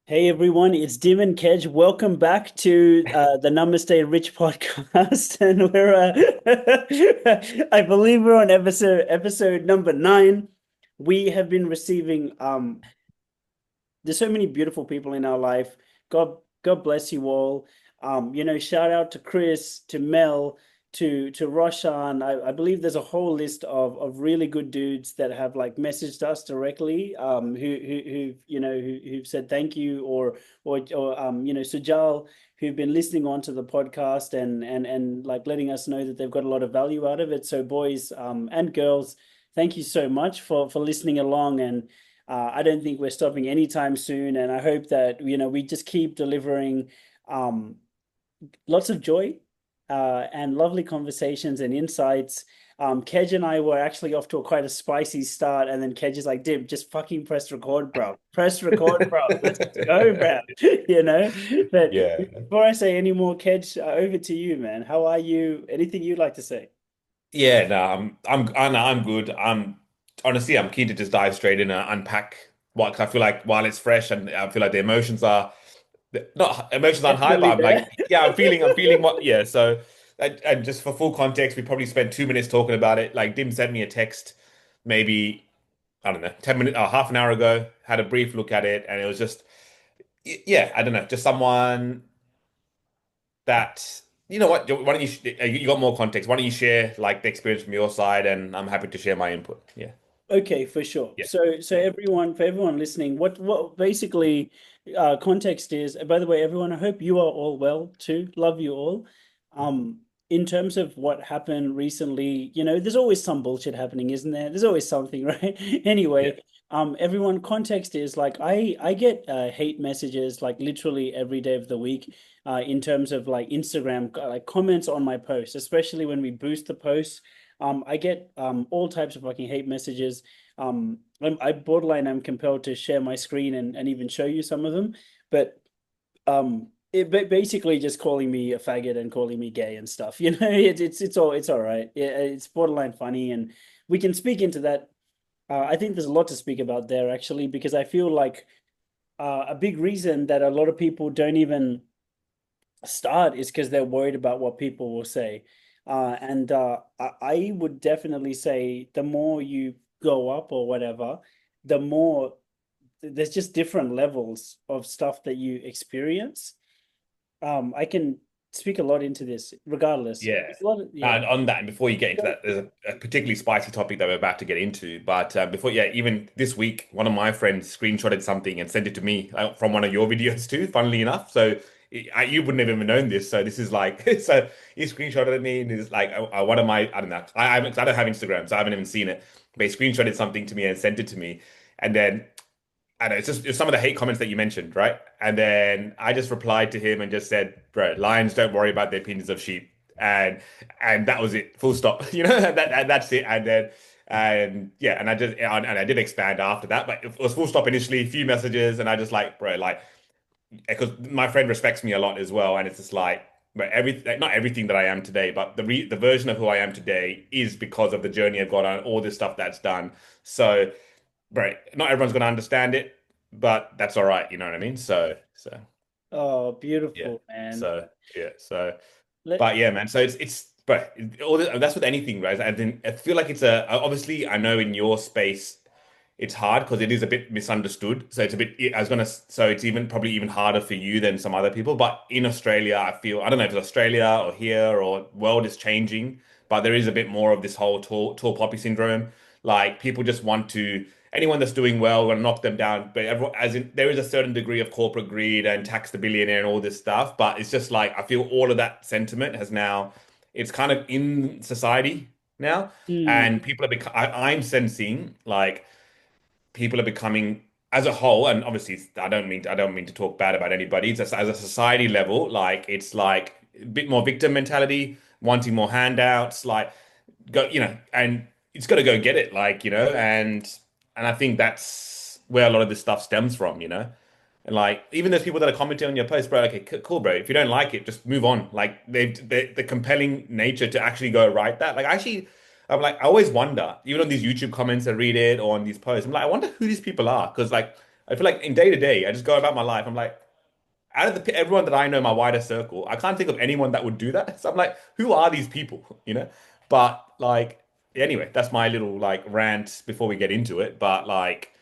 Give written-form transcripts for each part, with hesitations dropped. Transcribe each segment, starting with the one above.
Hey everyone, it's Dim and Kedge. Welcome back to the Namaste Rich podcast, and I believe we're on episode number 9. We have been receiving there's so many beautiful people in our life. God bless you all. Shout out to Chris, to Mel, to Roshan. I believe there's a whole list of really good dudes that have like messaged us directly, who've said thank you, or Sujal, who've been listening on to the podcast and like letting us know that they've got a lot of value out of it. So boys and girls, thank you so much for listening along, and I don't think we're stopping anytime soon, and I hope that we just keep delivering um, lots of joy and lovely conversations and insights. Kedge and I were actually off to quite a spicy start, and then Kedge is like, "Dib, just fucking press record, bro. Press record, bro. Let's go, bro." You know. But Yeah. before I say any more, Kedge, over to you, man. How are you? Anything you'd like to say? Yeah, no, I'm good. Honestly, I'm keen to just dive straight in and unpack what 'cause I feel like while it's fresh and I feel like the emotions are not emotions aren't high, Definitely but I'm there. like, yeah, I'm feeling what, yeah. So, and just for full context, we probably spent 2 minutes talking about it. Like, Dim sent me a text, maybe I don't know, 10 minutes or half an hour ago. Had a brief look at it, and it was just, yeah, I don't know, just someone that you know what? Why don't you got more context? Why don't you share like the experience from your side, and I'm happy to share my input. Yeah, Okay, for sure. yeah, So yeah, for everyone listening, what basically context is, by the way, everyone, I hope you are all well too. Love you all. In terms of what happened recently, there's always some bullshit happening, isn't there? There's always something, right? yeah, Anyway, everyone, context is like I get hate messages like literally every day of the week, in terms of like Instagram, like comments on my posts, especially when we boost the posts. I get all types of fucking hate messages. I borderline I'm compelled to share my screen and even show you some of them, but basically just calling me a faggot and calling me gay and stuff. It's all right. Yeah, it's borderline funny, and we can speak into that. I think there's a lot to speak about there actually, because I feel like a big reason that a lot of people don't even start is because they're worried about what people will say. And I would definitely say the more you go up or whatever, the more there's just different levels of stuff that you experience. I can speak a lot into this regardless. yeah. There's a lot of, yeah. And on that, and before you get into that, there's a particularly spicy topic that we're about to get into. But before, yeah, even this week, one of my friends screenshotted something and sent it to me from one of your videos too. Funnily enough, so you wouldn't have even known this. So this is like, so he screenshotted me and is like, one of my, I don't know, I don't have Instagram, so I haven't even seen it. But he screenshotted something to me and sent it to me, and then I know it's some of the hate comments that you mentioned, right? And then I just replied to him and just said, "Bro, lions don't worry about the opinions of sheep," and that was it, full stop. That's it. And then and yeah, and I did expand after that, but it was full stop initially, a few messages, and I just like, bro, like because my friend respects me a lot as well, and it's just like. But not everything that I am today, but the version of who I am today is because of the journey I've gone on, all this stuff that's done. So right. Not everyone's going to understand it, but that's all right. You know what I mean? So Oh, yeah. beautiful, man. So yeah. So, Let, but yeah, man. So but that's with anything, right? I think I feel like it's obviously I know in your space it's hard because it is a bit misunderstood. So it's a bit, I was gonna, so it's even probably even harder for you than some other people. But in Australia, I feel, I don't know if it's Australia or here or world is changing, but there is a bit more of this whole tall poppy syndrome. Like people just want to, anyone that's doing well, want to knock them down. But everyone, as in, there is a certain degree of corporate greed and tax the billionaire and all this stuff. But it's just like, I feel all of that sentiment has now, it's kind of in society now. hmm. And people are I'm sensing like, people are becoming as a whole, and obviously I don't mean to talk bad about anybody. It's just as a society level, like it's like a bit more victim mentality, wanting more handouts, like go, and it's got to go get it, like and I think that's where a lot of this stuff stems from, And like even those people that are commenting on your post, bro, okay, cool, bro. If you don't like it, just move on. Like the compelling nature to actually go write that. Like actually, I'm like I always wonder, even on these YouTube comments I read it or on these posts, I'm like I wonder who these people are because like I feel like in day to day, I just go about my life. I'm like, out of everyone that I know, in my wider circle, I can't think of anyone that would do that. So I'm like, who are these people? You know? But like, anyway, that's my little like rant before we get into it. But like,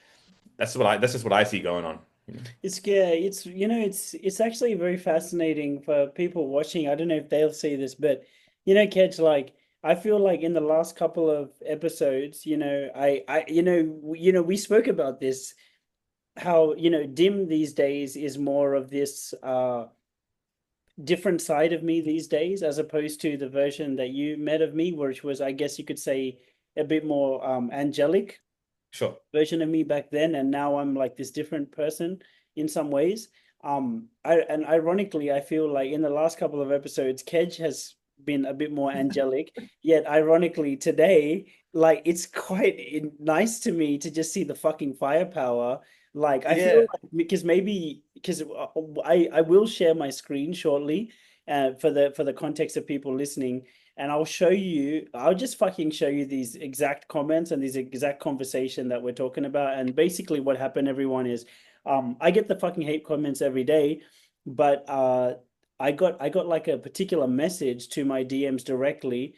that's just what I see going on. You know? It's yeah, it's it's actually very fascinating for people watching. I don't know if they'll see this, but Kedge, like I feel like in the last couple of episodes, we spoke about this, how, Dim these days is more of this different side of me these days, as opposed to the version that you met of me, which was, I guess you could say, a bit more angelic Sure. version of me back then, and now I'm like this different person in some ways. And ironically, I feel like in the last couple of episodes, Kedge has been a bit more angelic. Yet, ironically, today, like it's quite nice to me to just see the fucking firepower. Like I feel Yeah. like, because I will share my screen shortly, for the context of people listening, and I'll just fucking show you these exact comments and these exact conversation that we're talking about. And basically what happened, everyone, is I get the fucking hate comments every day, but I got like a particular message to my DMs directly,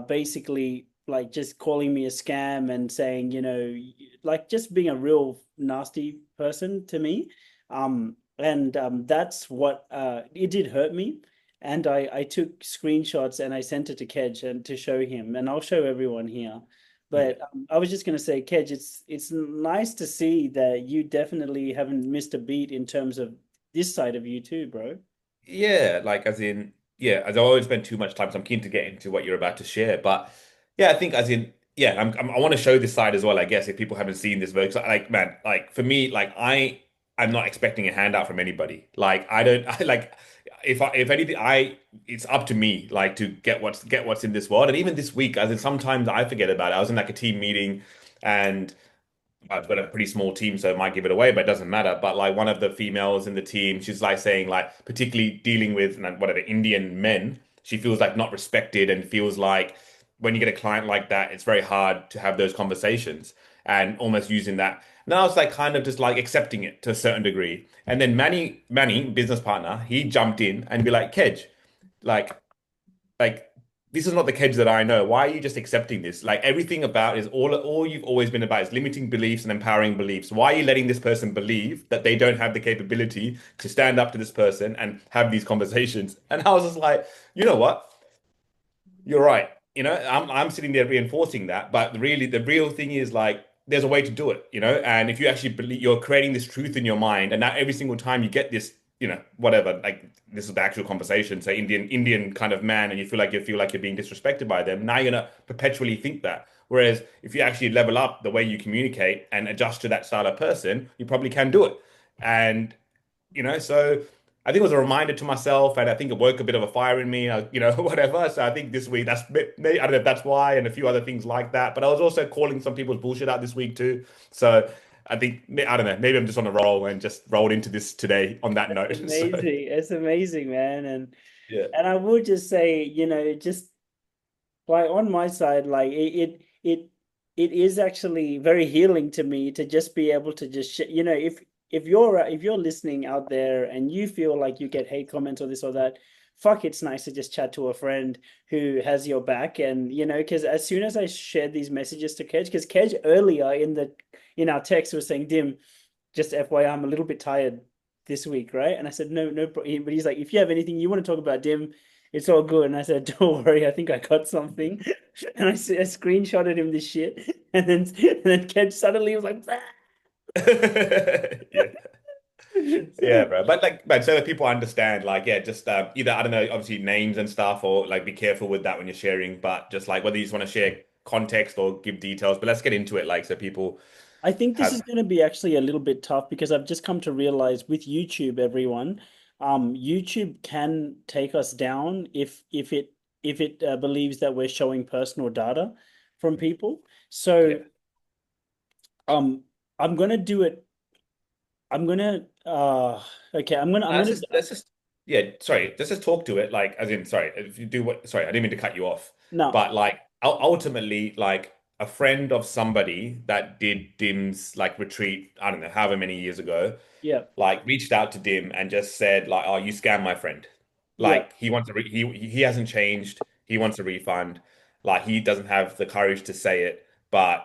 basically like just calling me a scam and saying, like just being a real nasty person to me. And That's what it did hurt me, and I took screenshots and I sent it to Kedge and to show him, and I'll show everyone here. Yeah. But I was just going to say, Kedge, it's nice to see that you definitely haven't missed a beat in terms of this side of you too, bro. Yeah, like as in, yeah, as I always spend too much time, so I'm keen to get into what you're about to share. But yeah, I think as in, yeah, I want to show this side as well, I guess, if people haven't seen this verse. Like, man, like for me, like I'm not expecting a handout from anybody. Like I don't I like if anything, it's up to me like to get what's in this world. And even this week, as in sometimes I forget about it. I was in like a team meeting and I've got a pretty small team, so it might give it away, but it doesn't matter. But like one of the females in the team, she's like saying like, particularly dealing with like, whatever Indian men, she feels like not respected and feels like when you get a client like that, it's very hard to have those conversations and almost using that. Now it's like kind of just like accepting it to a certain degree. And then Manny, business partner, he jumped in and be like, Kedge, like like this is not the Kedge that I know. Why are you just accepting this? Like everything about is all you've always been about is limiting beliefs and empowering beliefs. Why are you letting this person believe that they don't have the capability to stand up to this person and have these conversations? And I was just like, you know what? You're right. I'm sitting there reinforcing that, but really the real thing is like there's a way to do it, and if you actually believe you're creating this truth in your mind, and now every single time you get this, whatever, like this is the actual conversation, say Indian kind of man, and you feel like you're being disrespected by them, now you're gonna perpetually think that. Whereas if you actually level up the way you communicate and adjust to that style of person, you probably can do it. And so I think it was a reminder to myself, and I think it woke a bit of a fire in me, whatever. So I think this week, I don't know if that's why, and a few other things like that. But I was also calling some people's bullshit out this week too. So I think, I don't know, maybe I'm just on a roll and just rolled into this today on that That's note. So amazing. It's amazing, man. And yeah, and I will just say, just like on my side, like it is actually very healing to me to just be able to just if you're listening out there and you feel like you get hate comments or this or that, fuck, it's nice to just chat to a friend who has your back. And because as soon as I shared these messages to Kedge, because Kedge earlier in our text was saying, Dim, just FYI, I'm a little bit tired this week, right? And I said, no, no, but he's like, if you have anything you want to talk about, Dim, it's all good. And I said, don't worry, I think I got something. And I screenshotted him this shit, and then Ken suddenly was like, yeah. Yeah, so bro. But like, man, so that people understand, like, yeah, just either I don't know, obviously names and stuff, or like be careful with that when you're sharing. But just like whether you just want to share context or give details. But let's get into it, like, so people I think this have. is going to be actually a little bit tough because I've just come to realize with YouTube, everyone, YouTube can take us down if it believes that we're showing personal data from people. Yeah. So um, I'm gonna do it. I'm gonna okay. I'm Let's gonna just let's just yeah, sorry, let's just talk to it. Like, as in, sorry, if you do what, sorry, I didn't mean to cut you off, no. but like ultimately, like, a friend of somebody that did Dim's like retreat, I don't know, however many years ago, Yeah. like reached out to Dim and just said like, "Oh, you scammed my friend. Yeah. Like he wants a he hasn't changed. He wants a refund. Like he doesn't have the courage to say it, but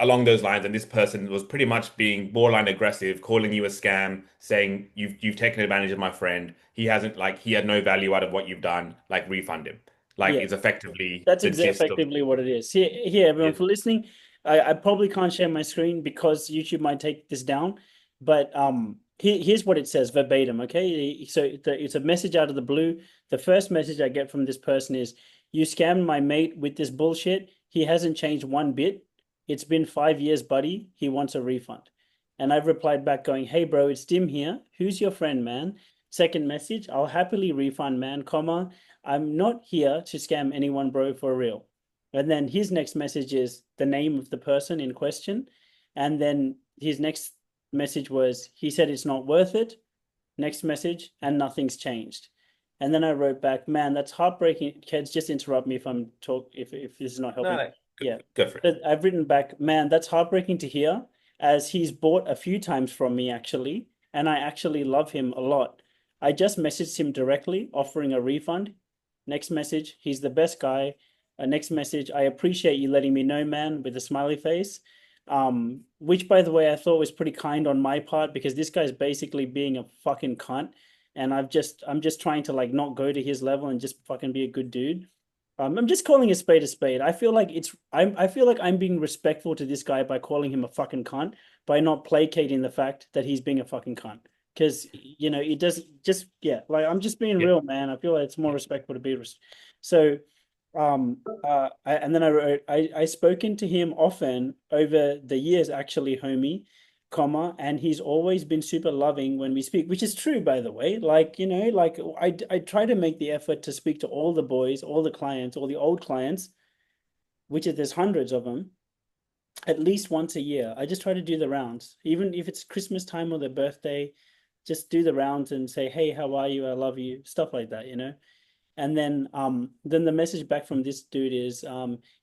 along those lines, and this person was pretty much being borderline aggressive, calling you a scam, saying you've taken advantage of my friend. He hasn't like he had no value out of what you've done. Like refund him. Like Yeah. is effectively That's the gist of effectively what it is. Here, everyone, yeah. for listening. I probably can't share my screen because YouTube might take this down. But here's what it says verbatim. Okay, so it's a message out of the blue. The first message I get from this person is, "You scammed my mate with this bullshit. He hasn't changed one bit. It's been 5 years, buddy. He wants a refund." And I've replied back going, "Hey, bro, it's Dim here. Who's your friend, man?" Second message, "I'll happily refund, man, comma. I'm not here to scam anyone, bro, for real." And then his next message is the name of the person in question. And then his next message was, he said it's not worth it. Next message, and nothing's changed. And then I wrote back, "Man, that's heartbreaking." Kids, just interrupt me if I'm talk if this is not No, helping. no, Yeah. go for it. But I've written back, "Man, that's heartbreaking to hear, as he's bought a few times from me actually, and I actually love him a lot. I just messaged him directly offering a refund." Next message, "He's the best guy." Next message, "I appreciate you letting me know, man," with a smiley face. Which by the way, I thought was pretty kind on my part because this guy's basically being a fucking cunt. And I'm just trying to like not go to his level and just fucking be a good dude. I'm just calling a spade a spade. I feel like I feel like I'm being respectful to this guy by calling him a fucking cunt, by not placating the fact that he's being a fucking cunt. Because it does just yeah, like I'm just being Yeah, real, man. I feel like it's more respectful to be so and then I wrote, I spoken to him often over the years, actually, homie, comma, and he's always been super loving when we speak, which is true, by the way. Like, like I try to make the effort to speak to all the boys, all the clients, all the old clients, which is there's hundreds of them, at least once a year. I just try to do the rounds, even if it's Christmas time or their birthday, just do the rounds and say, "Hey, how are you? I love you," stuff like that. And then the message back from this dude is,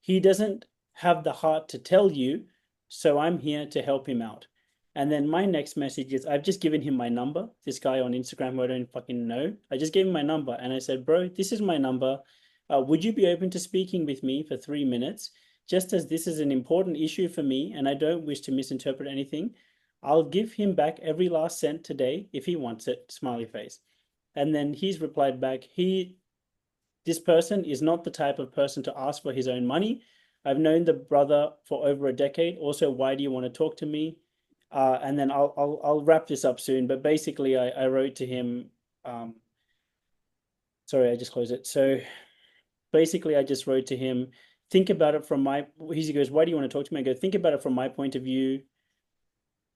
he doesn't have the heart to tell you, so I'm here to help him out. And then my next message is, I've just given him my number. This guy on Instagram who I don't fucking know. I just gave him my number and I said, "Bro, this is my number. Would you be open to speaking with me for 3 minutes? Just as this is an important issue for me and I don't wish to misinterpret anything. I'll give him back every last cent today if he wants it." Smiley face. And then he's replied back, "This person is not the type of person to ask for his own money. I've known the brother for over a decade. Also, why do you want to talk to me?" And then I'll wrap this up soon. But basically, I wrote to him. Um, Sorry, I just closed it. So basically, I just wrote to him. Think about it from my. He goes, "Why do you want to talk to me?" I go, "Think about it from my point of view."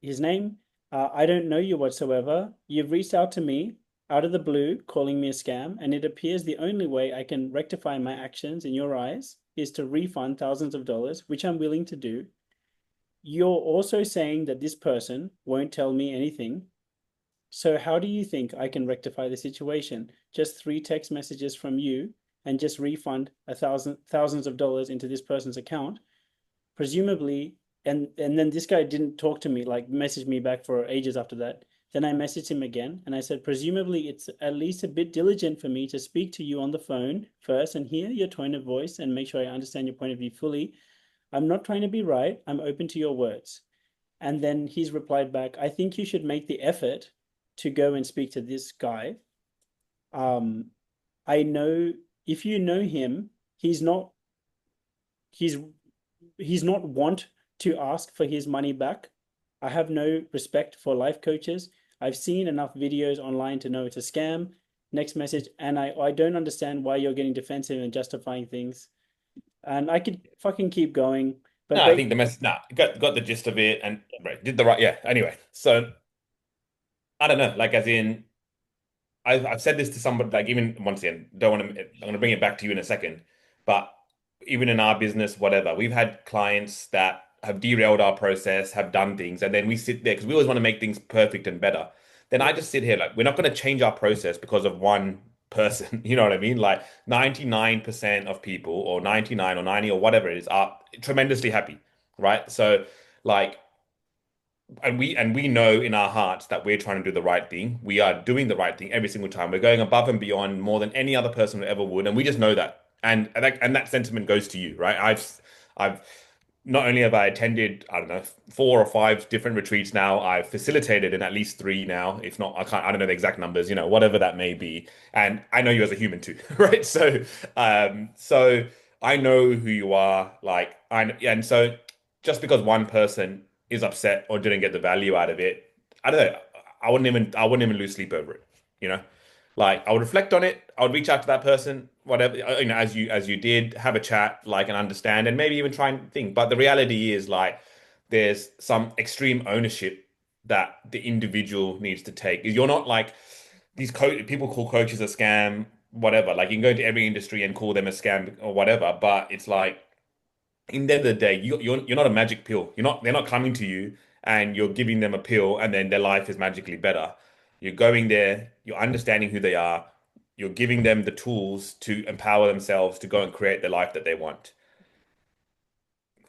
His name. "I don't know you whatsoever. You've reached out to me out of the blue, calling me a scam, and it appears the only way I can rectify my actions in your eyes is to refund thousands of dollars, which I'm willing to do. You're also saying that this person won't tell me anything. So how do you think I can rectify the situation? Just three text messages from you and just refund thousands of dollars into this person's account, presumably." And then this guy didn't talk to me, like message me back for ages after that. Then I messaged him again and I said, "Presumably it's at least a bit diligent for me to speak to you on the phone first and hear your tone of voice and make sure I understand your point of view fully. I'm not trying to be right. I'm open to your words." And then he's replied back, "I think you should make the effort to go and speak to this guy. um I know, if you know him, he's not he's he's not want to ask for his money back. I have no respect for life coaches. I've seen enough videos online to know it's a scam." Next message, "And I don't understand why you're getting defensive and justifying things." And I could fucking keep going, No, but I think the mess. No, got the gist of it and right, did the right. Yeah. Anyway, so I don't know. Like as in, I've said this to somebody. Like even once again, don't want to. I'm going to bring it back to you in a second. But even in our business, whatever, we've had clients that have derailed our process, have done things, and then we sit there because we always want to make things perfect and better. Then I yeah, just sit here like we're not going to change our process because of one. person. You know what I mean? Like 99% of people, or 99 or 90 or whatever it is, are tremendously happy, right? So like, and we know in our hearts that we're trying to do the right thing. We are doing the right thing every single time. We're going above and beyond more than any other person ever would, and we just know that. And that sentiment goes to you, right? I've not only have I attended, I don't know, 4 or 5 different retreats now, I've facilitated in at least 3 now, if not, I don't know the exact numbers, whatever that may be. And I know you as a human too, right? So I know who you are, like, and so just because one person is upset or didn't get the value out of it, I don't know. I wouldn't even lose sleep over it, you know? Like I would reflect on it. I would reach out to that person, whatever, as you did, have a chat, like, and understand, and maybe even try and think. But the reality is, like, there's some extreme ownership that the individual needs to take. You're not like these people call coaches a scam, whatever. Like you can go into every industry and call them a scam or whatever, but it's like in the end of the day, you're not a magic pill. They're not coming to you and you're giving them a pill and then their life is magically better. You're going there, you're understanding who they are, you're giving them the tools to empower themselves to go and create the life that they want.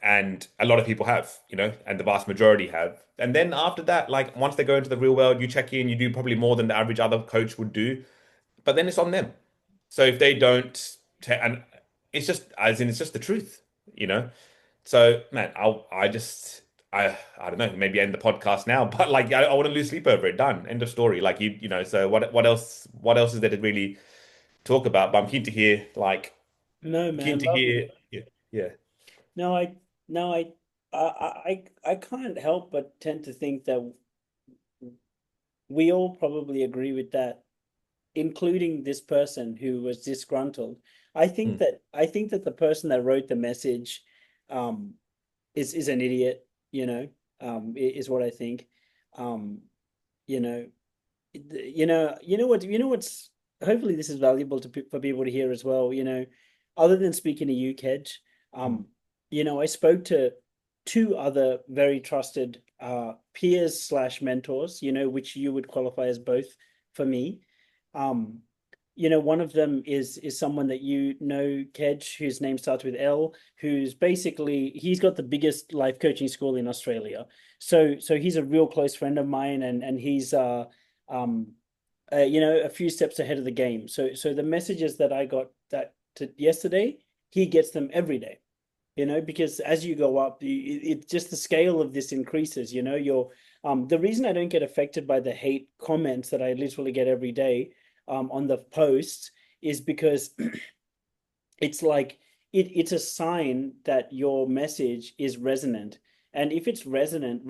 And a lot of people have, and the vast majority have. And then after that, like once they go into the real world, you check in, you do probably more than the average other coach would do, but then it's on them. So if they don't, and it's just, as in, it's just the truth, you know? So, man, I don't know, maybe end the podcast now, but like I want to lose sleep over it. Done. End of story. Like so what else is there to really talk about? But I'm keen to hear, like, No, keen man, to love hear, it. yeah, yeah. No, I, no, I can't help but tend to think that we all probably agree with that, including this person who was disgruntled. Mm, I think that the person that wrote the message, um, is an idiot. Is what I think. Um, you know, what's. Hopefully, this is valuable for people to hear as well. Other than speaking to you, Kedge, mm, um, I spoke to two other very trusted peers slash mentors. Which you would qualify as both for me. Um, one of them is someone that Kedge, whose name starts with L, who's basically he's got the biggest life coaching school in Australia. So he's a real close friend of mine, and he's um a few steps ahead of the game. So the messages that I got yesterday, he gets them every day. Because as you go up, it just the scale of this increases. The reason I don't get affected by the hate comments that I literally get every day on the posts is because it's like it's a sign that your message is resonant. And if it's resonant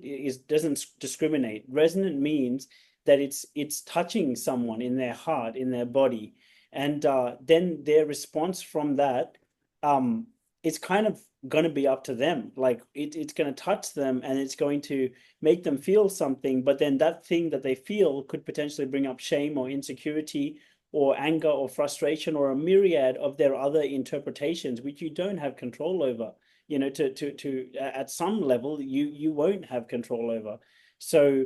is doesn't discriminate. Resonant means that it's touching someone in their heart, in their body. And then their response from that, um it's kind of going to be up to them. Like it's going to touch them, and it's going to make them feel something, but then that thing that they feel could potentially bring up shame or insecurity or anger or frustration or a myriad of their other interpretations, which you don't have control over. To at some level, you won't have control over. So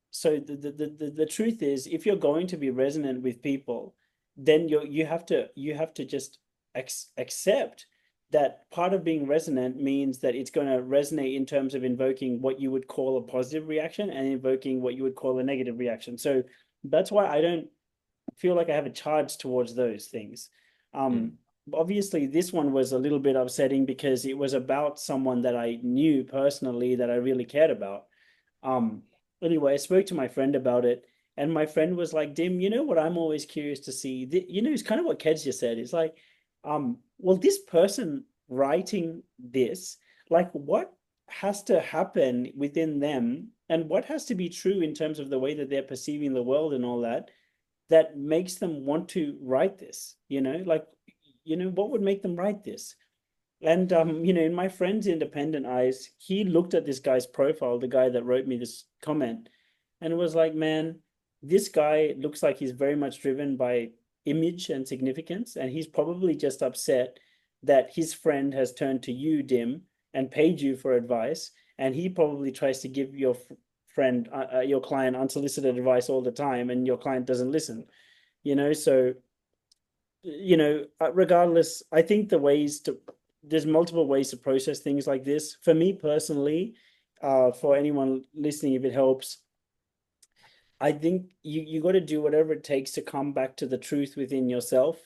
so the truth is, if you're going to be resonant with people, then you have to just accept that part of being resonant means that it's going to resonate in terms of invoking what you would call a positive reaction and invoking what you would call a negative reaction. So that's why I don't feel like I have a charge towards those things. mm. Um, Obviously, this one was a little bit upsetting because it was about someone that I knew personally that I really cared about. Um, anyway, I spoke to my friend about it, and my friend was like, "Dim, you know what? I'm always curious to see. It's kind of what Keds just said. It's like, well, this person writing this, like, what has to happen within them, and what has to be true in terms of the way that they're perceiving the world and all that, that makes them want to write this? Like, what would make them write this?" And in my friend's independent eyes, he looked at this guy's profile, the guy that wrote me this comment, and it was like, man, this guy looks like he's very much driven by image and significance, and he's probably just upset that his friend has turned to you, Dim, and paid you for advice, and he probably tries to give your friend, your client, unsolicited advice all the time, and your client doesn't listen. So regardless, I think there's multiple ways to process things like this. For me personally, for anyone listening, if it helps, I think you got to do whatever it takes to come back to the truth within yourself.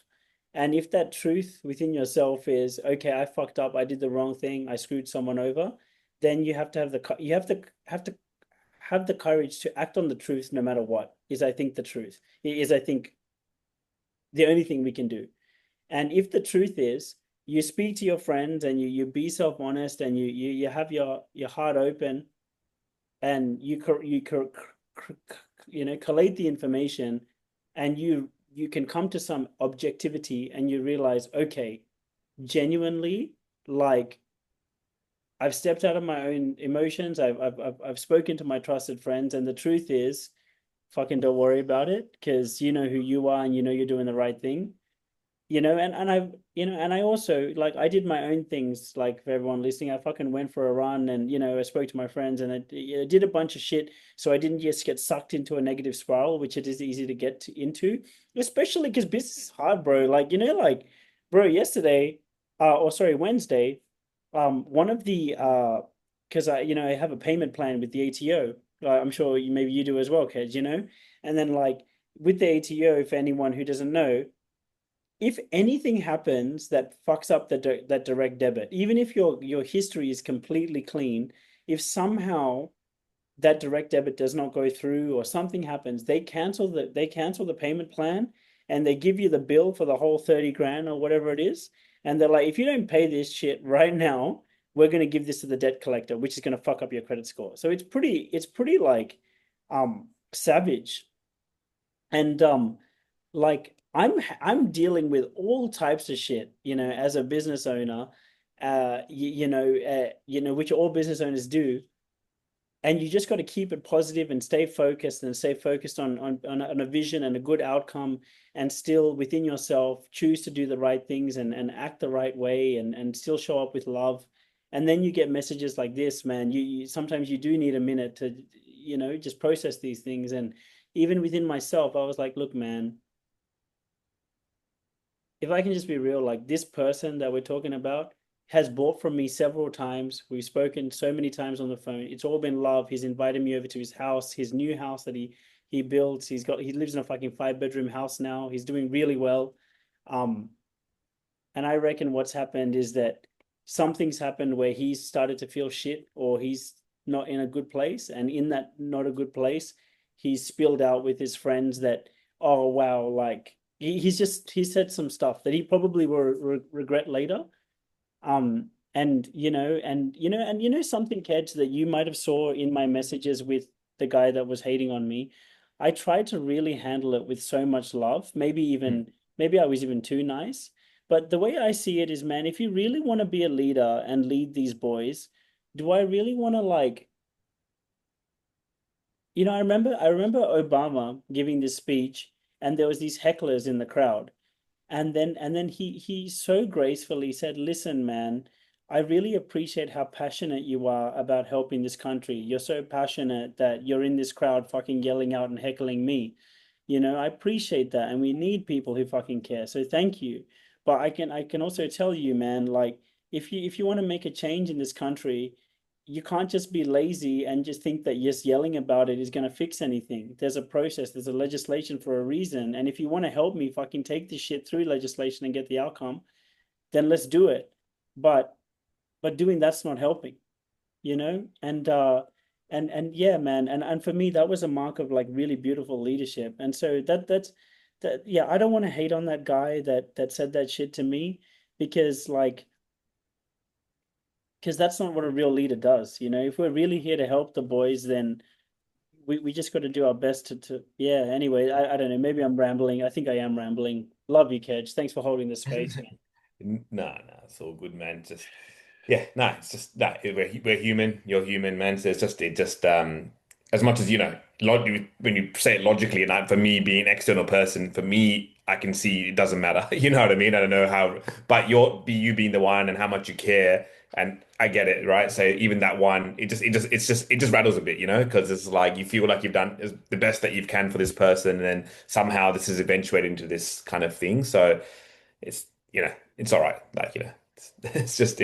And if that truth within yourself is, okay, I fucked up, I did the wrong thing, I screwed someone over, then you have to have the courage to act on the truth no matter what, is I think the truth. Is I think the only thing we can do. And if the truth is, you speak to your friends and you be self-honest and you have your heart open and collate the information, and you can come to some objectivity and you realize, okay, genuinely, like I've stepped out of my own emotions. I've spoken to my trusted friends, and the truth is, fucking don't worry about it because you know who you are and you know you're doing the right thing. And I also, like, I did my own things, like, for everyone listening, I fucking went for a run, and I spoke to my friends, and I did a bunch of shit, so I didn't just get sucked into a negative spiral, which it is easy to into, especially because business is hard, bro. Like, bro, yesterday, or sorry, Wednesday, one of the because I have a payment plan with the ATO. I'm sure maybe you do as well, kids, and then, like, with the ATO, for anyone who doesn't know, if anything happens that fucks up that direct debit, even if your history is completely clean, if somehow that direct debit does not go through or something happens, they cancel the payment plan, and they give you the bill for the whole 30 grand or whatever it is. And they're like, if you don't pay this shit right now, we're going to give this to the debt collector, which is going to fuck up your credit score. So it's pretty like savage. And like I'm dealing with all types of shit, as a business owner, which all business owners do. And you just got to keep it positive and stay focused, and stay focused on a vision and a good outcome, and still within yourself choose to do the right things, and act the right way, and still show up with love. And then you get messages like this, man. You sometimes you do need a minute to just process these things. And even within myself, I was like, look, man, if I can just be real, like, this person that we're talking about has bought from me several times. We've spoken so many times on the phone. It's all been love. He's invited me over to his house, his new house that he builds. He lives in a fucking 5-bedroom house now. He's doing really well. Um, and I reckon what's happened is that something's happened where he's started to feel shit, or he's not in a good place. And in that not a good place, he's spilled out with his friends that, oh, wow, like he said some stuff that he probably will regret later. And something, Kedge, that you might have saw in my messages with the guy that was hating on me. I tried to really handle it with so much love. Maybe I was even too nice. But the way I see it is, man, if you really want to be a leader and lead these boys, do I really want to, like, I remember Obama giving this speech, and there was these hecklers in the crowd. And then he so gracefully said, "Listen, man, I really appreciate how passionate you are about helping this country. You're so passionate that you're in this crowd fucking yelling out and heckling me. I appreciate that, and we need people who fucking care. So thank you. But I can also tell you, man, like, if you want to make a change in this country, you can't just be lazy and just think that just yelling about it is going to fix anything. There's a process, there's a legislation for a reason. And if you want to help me fucking take this shit through legislation and get the outcome, then let's do it. But doing that's not helping, you know? And yeah, man. And for me, that was a mark of, like, really beautiful leadership. And so that, yeah, I don't want to hate on that guy that said that shit to me, because, like, that's not what a real leader does. If we're really here to help the boys, then we just got to do our best to yeah. Anyway, I don't know. Maybe I'm rambling. I think I am rambling. Love you, Kedge. Thanks for holding the space, man. No, no, it's all good, man. Just yeah, no, it's just that we're human. You're human, man. So it just as much as when you say it logically, and for me being an external person, for me I can see it doesn't matter. You know what I mean? I don't know how, but you being the one and how much you care. And I get it, right? So even that one, it just rattles a bit, you know, because it's like you feel like you've done the best that you can for this person, and then somehow this is eventuated into this kind of thing. So it's, it's all right. Like, it's just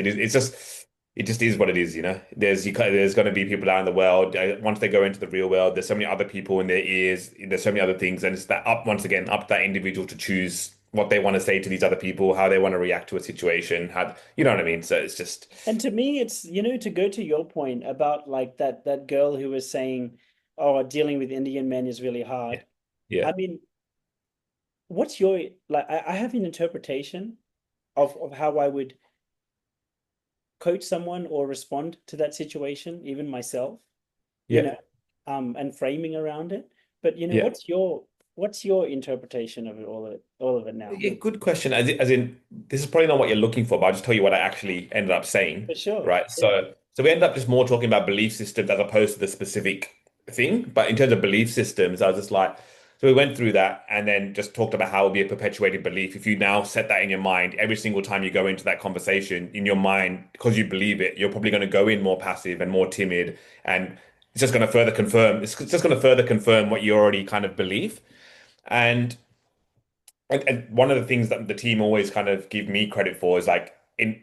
it just is what it is, you know. There's going to be people out in the world. Once they go into the real world, there's so many other people in their ears. There's so many other things, and it's that up once again up to that individual to choose what they want to say to these other people, how they want to react to a situation, how you know what I mean. So it's just And to me, it's, to go to your point about like that girl who was saying, "Oh, dealing with Indian men is really yeah, hard." yeah, I mean, what's your like? I have an interpretation of how I would coach someone or respond to that situation, even myself, you yeah, know, and framing around it. But yeah. what's your interpretation of all of it now? Yeah, good question. As in, this is probably not what you're looking for, but I'll just tell you what I actually ended up saying, For sure. right? Yeah. So we ended up just more talking about belief systems as opposed to the specific thing. But in terms of belief systems, I was just like, so we went through that and then just talked about how it would be a perpetuated belief. If you now set that in your mind, every single time you go into that conversation, in your mind, because you believe it, you're probably going to go in more passive and more timid, and it's just going to further confirm. It's just going to further confirm what you already kind of believe. And and one of the things that the team always kind of give me credit for is like in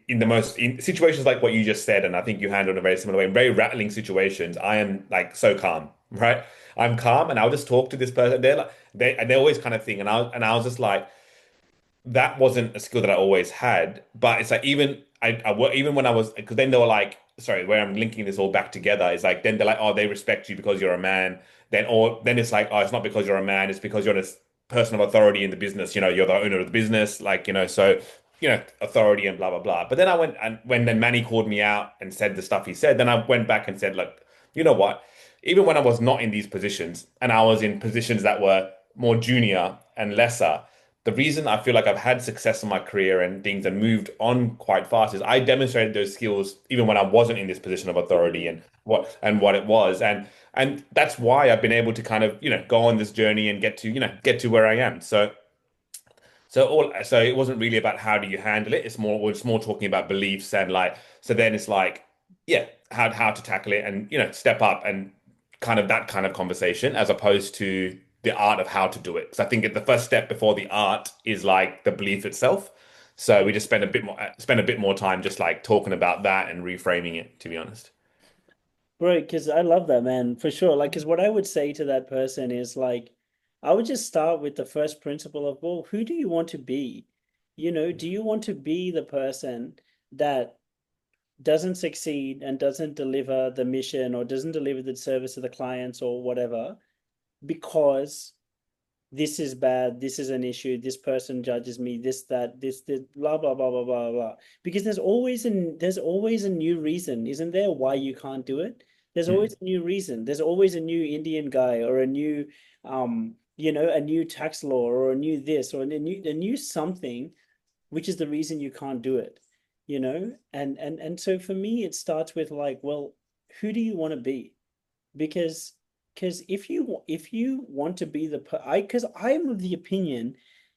situations like what you just said, and I think you handled in a very similar way. In very rattling situations, I am like so calm, right? I'm calm, and I'll just talk to this person. They're like they always kind of thing, and I was just like that wasn't a skill that I always had, but it's like even when I was because then they were like sorry where I'm linking this all back together is like then they're like oh they respect you because you're a man then it's like oh it's not because you're a man it's because you're a person of authority in the business you're the owner of the business like so authority and blah blah blah but then I went and when then Manny called me out and said the stuff he said then I went back and said look you know what even when I was not in these positions and I was in positions that were more junior and lesser the reason I feel like I've had success in my career and things and moved on quite fast is I demonstrated those skills even when I wasn't in this position of authority and what it was and that's why I've been able to kind of go on this journey and get to where I am. So it wasn't really about how do you handle it. It's more talking about beliefs and like so then it's like yeah how to tackle it and step up and kind of that kind of conversation as opposed to the art of how to do it. Because I think the first step before the art is like the belief itself. So we just spend a bit more time just like talking about that and reframing it, to be honest. Right, because I love that, man, for sure. Like, because what I would say to that person is like, I would just start with the first principle of, well, who do you want to be? Do you want to be the person that doesn't succeed and doesn't deliver the mission or doesn't deliver the service to the clients or whatever because this is bad, this is an issue, this person judges me, this, blah, blah, blah, blah, blah, blah. Because there's always a new reason, isn't there, why you can't do it? There's always Mm, a new reason. There's always a new Indian guy or a new tax law or a new this or a new something, which is the reason you can't do it, And so for me, it starts with like, well, who do you want to be? Because if you want to be because I'm of the opinion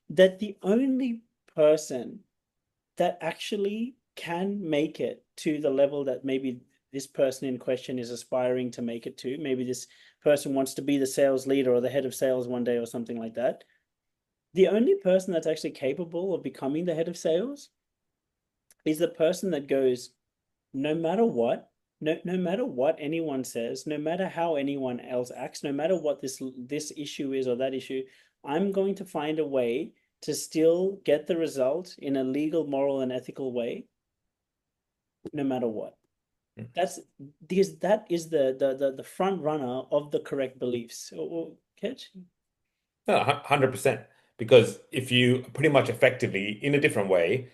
that the only person that actually can make it to the level that maybe this person in question is aspiring to make it to, maybe this person wants to be the sales leader or the head of sales one day or something like that. The only person that's actually capable of becoming the head of sales is the person that goes, no matter what, no matter what anyone says, no matter how anyone else acts, no matter what this issue is or that issue, I'm going to find a way to still get the result in a legal, moral, and ethical way, no matter what. mm. That's because that is the front runner of the correct beliefs. Catch? No, 100%. Because if you pretty much effectively, in a different way,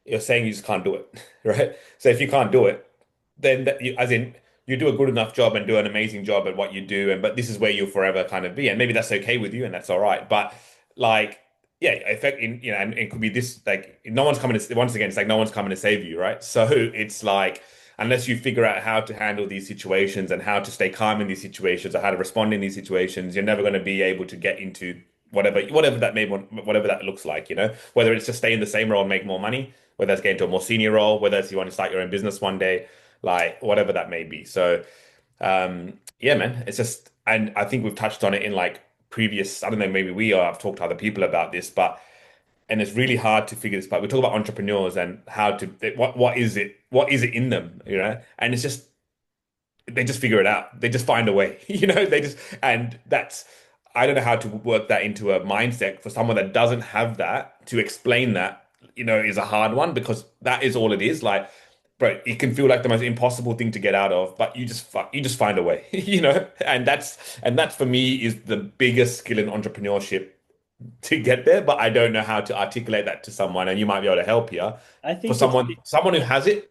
you're saying you just can't do it, right? So if you can't do it, then as in you do a good enough job and do an amazing job at what you do, and but this is where you'll forever kind of be, and maybe that's okay with you, and that's all right. But like, yeah, effect in and it could be this like no one's coming to once again, it's like no one's coming to save you, right? So it's like unless you figure out how to handle these situations and how to stay calm in these situations or how to respond in these situations, you're never going to be able to get into whatever that may whatever that looks like, whether it's to stay in the same role and make more money whether it's getting to a more senior role, whether it's you want to start your own business one day, like whatever that may be. So yeah, man, it's just, and I think we've touched on it in like previous, I don't know, maybe we or I've talked to other people about this, but and it's really hard to figure this out. We talk about entrepreneurs and how to what is it in them, you know? And it's just they just figure it out. They just find a way, you know, they just, and that's, I don't know how to work that into a mindset for someone that doesn't have that to explain that, you know, is a hard one because that is all it is. Like, bro, it can feel like the most impossible thing to get out of, but you just find a way, you know, and that's for me is the biggest skill in entrepreneurship to get there, but I don't know how to articulate that to someone, and you might be able to help here. I For think it's someone who yeah. has it,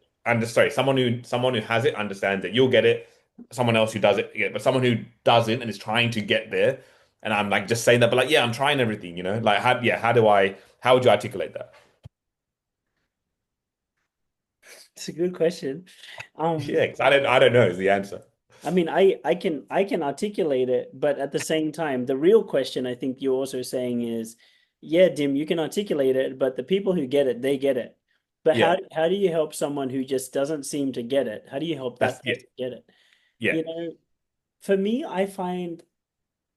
someone who has it understands it. You'll get it. Someone else who does it, yeah, but someone who doesn't and is trying to get there, and I'm like just saying that, but like, yeah, I'm trying everything, you know, like how would you articulate that? It's a good question. Yeah, 'cause I don't know is the answer. I mean, I can articulate it, but at the same time, the real question I think you're also saying is, yeah, Dim, you can articulate it, but the people who get it, they get it. But Yeah, how do you help someone who just doesn't seem to get it? How do you help that's that yeah, person get it? yeah, You know, for me, I find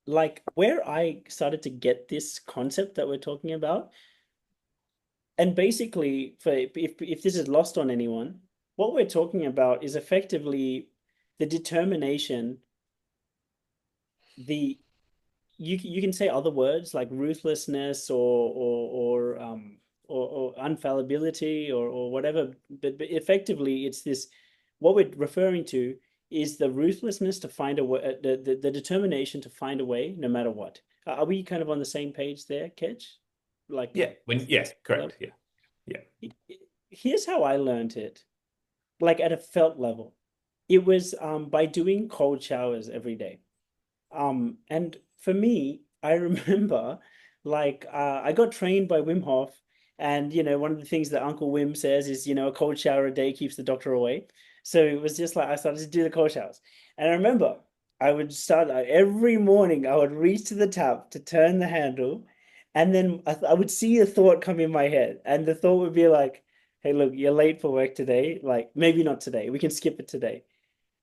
like where I started to get this concept that we're talking about, and basically, for if this is lost on anyone, what we're talking about is effectively the determination, the you can say other words like ruthlessness or unfallibility or whatever, but effectively it's this what we're referring to is the ruthlessness to find a way, the determination to find a way no matter what. Are we kind of on the same page there, Ketch? Like yeah. When yeah, level? correct. Yeah, yeah, Here's how I learned it, like at a felt level. It was by doing cold showers every day. And for me, I remember like I got trained by Wim Hof, and one of the things that Uncle Wim says is, a cold shower a day keeps the doctor away. So it was just like I started to do the cold showers. And I remember I would start every morning, I would reach to the tap to turn the handle, and then I would see a thought come in my head, and the thought would be like, "Hey, look, you're late for work today. Like maybe not today. We can skip it today."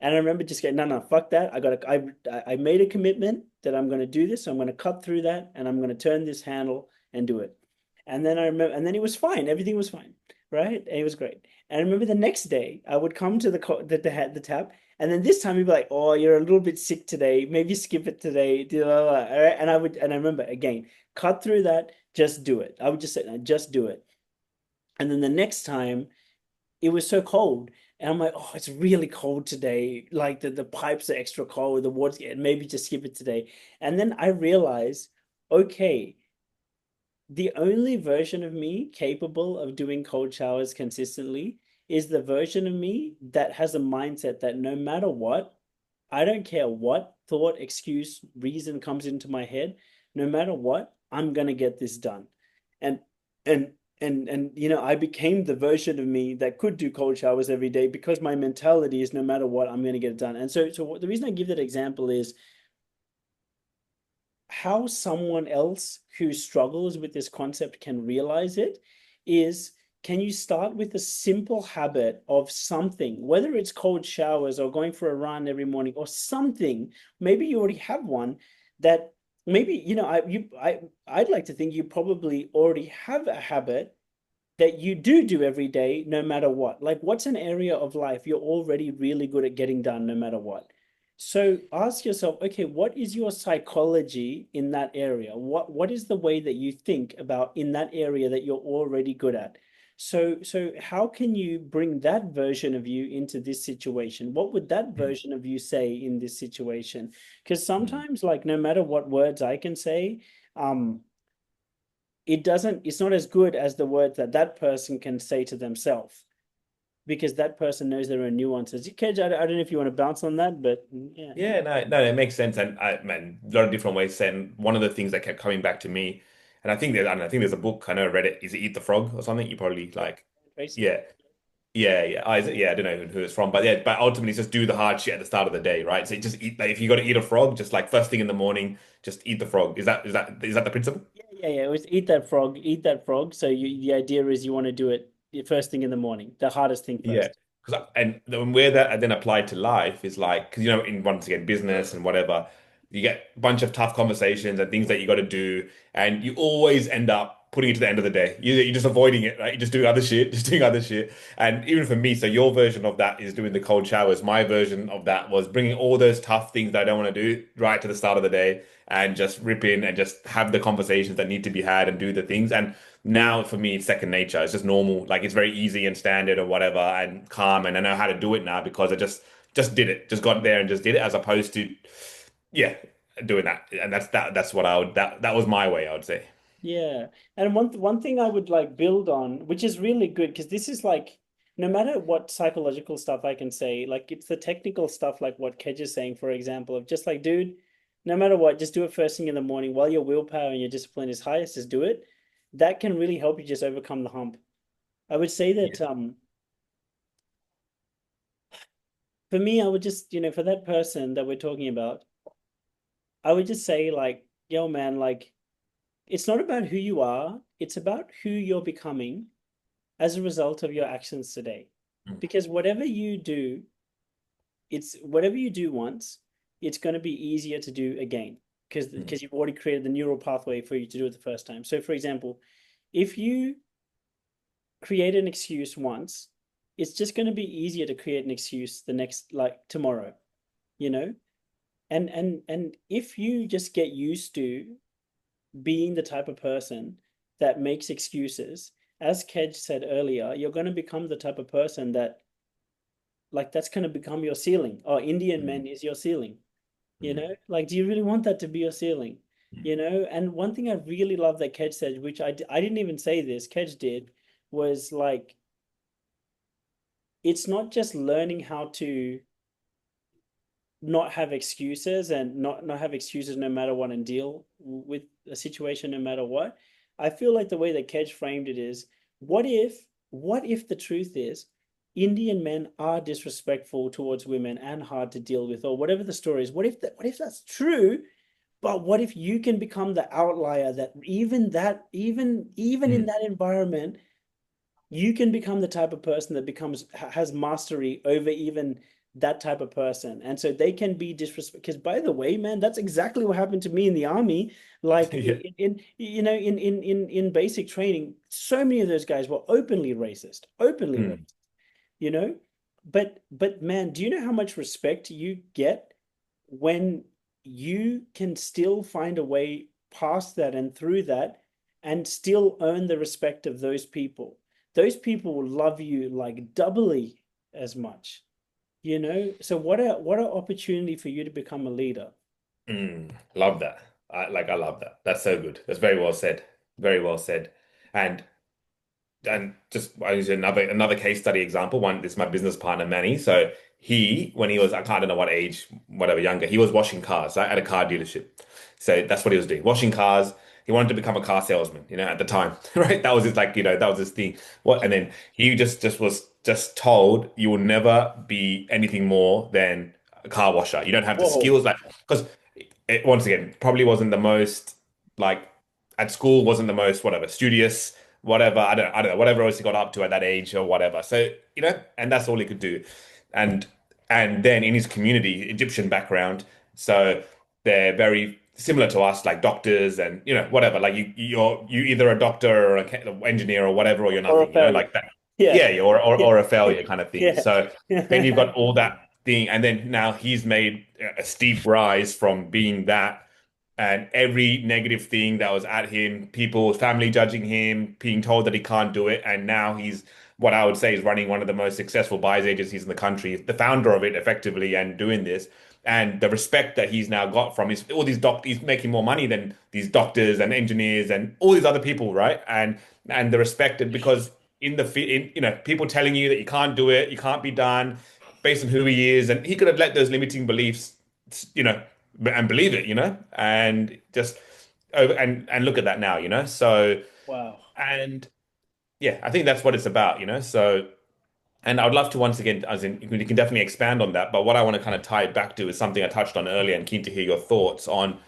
And I remember just going, no, no, fuck that. I made a commitment that I'm going to do this. So I'm going to cut through that and I'm going to turn this handle and do it. And then I remember, and then it was fine. Everything was fine, right? And it was great. And I remember the next day I would come to the tap, and then this time he'd be like, "Oh, you're a little bit sick today. Maybe skip it today." All right? And I remember again, cut through that. Just do it. I would just say, no, just do it. And then the next time it was so cold. And I'm like, oh, it's really cold today. Like the pipes are extra cold, the water, yeah, maybe just skip it today. And then I realized, okay, the only version of me capable of doing cold showers consistently is the version of me that has a mindset that no matter what, I don't care what thought, excuse, reason comes into my head, no matter what, I'm gonna get this done. And and I became the version of me that could do cold showers every day because my mentality is no matter what, I'm gonna get it done. And so the reason I give that example is how someone else who struggles with this concept can realize it is, can you start with a simple habit of something, whether it's cold showers or going for a run every morning or something. Maybe you already have one that maybe, I'd like to think you probably already have a habit that you do every day, no matter what. Like, what's an area of life you're already really good at getting done, no matter what? So ask yourself, okay, what is your psychology in that area? What is the way that you think about in that area that you're already good at? So how can you bring that version of you into this situation? What would that version of you say in this situation? Because mm. sometimes, like, no matter what words I can say, um, it's not as good as the words that that person can say to themselves, because that person knows there are nuances. Kedge, I don't know if you want to bounce on that, but yeah. Yeah, no, it makes sense, and man, a lot of different ways. And one of the things that kept coming back to me, and I think there's a book I know I read it. Is it Eat the Frog or something? You probably Yeah, like, Tracy. yeah, yeah. Is it? Yeah, I don't know who it's from, but yeah, but ultimately, it's just do the hard shit at the start of the day, right? So just eat. Like, if you got to eat a frog, just like first thing in the morning, just eat the frog. Is that the principle? Yeah. It was eat that frog, eat that frog. So the idea is you want to do it first thing in the morning, the hardest thing Yeah. first. Because and then where that then applied to life is like, because in once again business and whatever, you get a bunch of tough conversations and things that you got to do, and you always end up putting it to the end of the day. You're just avoiding it, right? You're just doing other shit, just doing other shit. And even for me, so your version of that is doing the cold showers. My version of that was bringing all those tough things that I don't want to do right to the start of the day and just rip in and just have the conversations that need to be had and do the things. And now for me, it's second nature. It's just normal. Like it's very easy and standard or whatever and calm. And I know how to do it now because I just did it. Just got there and just did it as opposed to, yeah, doing that. And that's what I would, that was my way, I would say. Yeah. And one thing I would like build on, which is really good, because this is like no matter what psychological stuff I can say, like it's the technical stuff like what Kedge is saying, for example, of just like, dude, no matter what, just do it first thing in the morning while your willpower and your discipline is highest, just do it. That can really help you just overcome the hump. I would say Yeah. that for me, I would just, for that person that we're talking about, I would just say like, yo, man, like it's not about who you are, it's about who you're becoming as a result of your actions today. Mm, Because whatever you do once, it's going to be easier to do again mm, because you've already created the neural pathway for you to do it the first time. So, for example, if you create an excuse once, it's just going to be easier to create an excuse the next like tomorrow, you know? And if you just get used to being the type of person that makes excuses, as Kedge said earlier, you're going to become the type of person that like that's going to become your ceiling. Oh, Indian mm, men is your ceiling. mm, Like, do you really want that to be your ceiling? mm. And one thing I really love that Kedge said, which I didn't even say this, Kedge did, was like, it's not just learning how to not have excuses and not have excuses no matter what and deal with a situation no matter what. I feel like the way that Kedge framed it is, what if the truth is Indian men are disrespectful towards women and hard to deal with, or whatever the story is. What if that's true? But what if you can become the outlier that even in Mm. that environment you can become the type of person that has mastery over even that type of person, and so they can be disrespect. Because by the way, man, that's exactly what happened to me in the army. Like Yeah. in basic training, so many of those guys were openly Mm. racist, you know. But man, do you know how much respect you get when you can still find a way past that and through that and still earn the respect of those people? Those people will love you like doubly as much, So what a opportunity for you to become a leader. Mm. Love that. I love that. That's so good. That's very well said. Very well said. And just I use another case study example. One, this is my business partner Manny. So he, when he was I can't know what age, whatever younger, he was washing cars, right, at a car dealership. So that's what he was doing, washing cars. He wanted to become a car salesman, at the time, right? That was his like, that was his thing. What, and then he just was just told you will never be anything more than a car washer. You don't have the Whoa. skills, like because it once again probably wasn't the most like at school wasn't the most whatever studious whatever I don't know whatever else he got up to at that age or whatever. So and that's all he could do, and and then in his community, Egyptian background, so they're very similar to us, like doctors and whatever. Like you either a doctor or an engineer or whatever, or you're Or a nothing, failure. like that. Yeah. Yeah, Yeah. or a failure kind of thing. Yeah. So then you've got all that thing, and then now he's made a steep rise from being that and every negative thing that was at him, people, family judging him, being told that he can't do it, and now he's what I would say is running one of the most successful buyers agencies in the country, the founder of it effectively, and doing this. And the respect that he's now got from all these doctors, he's making more money than these doctors and engineers and all these other people, right? And the respect because people telling you that you can't do it, you can't be done based on who he is, and he could have let those limiting beliefs, you know, and believe it, and just over and look at that now, So Wow. and yeah, I think that's what it's about, So and I would love to once again, as in you can definitely expand on that, but what I want to kind of tie it back to is something I touched on earlier and keen to hear your thoughts on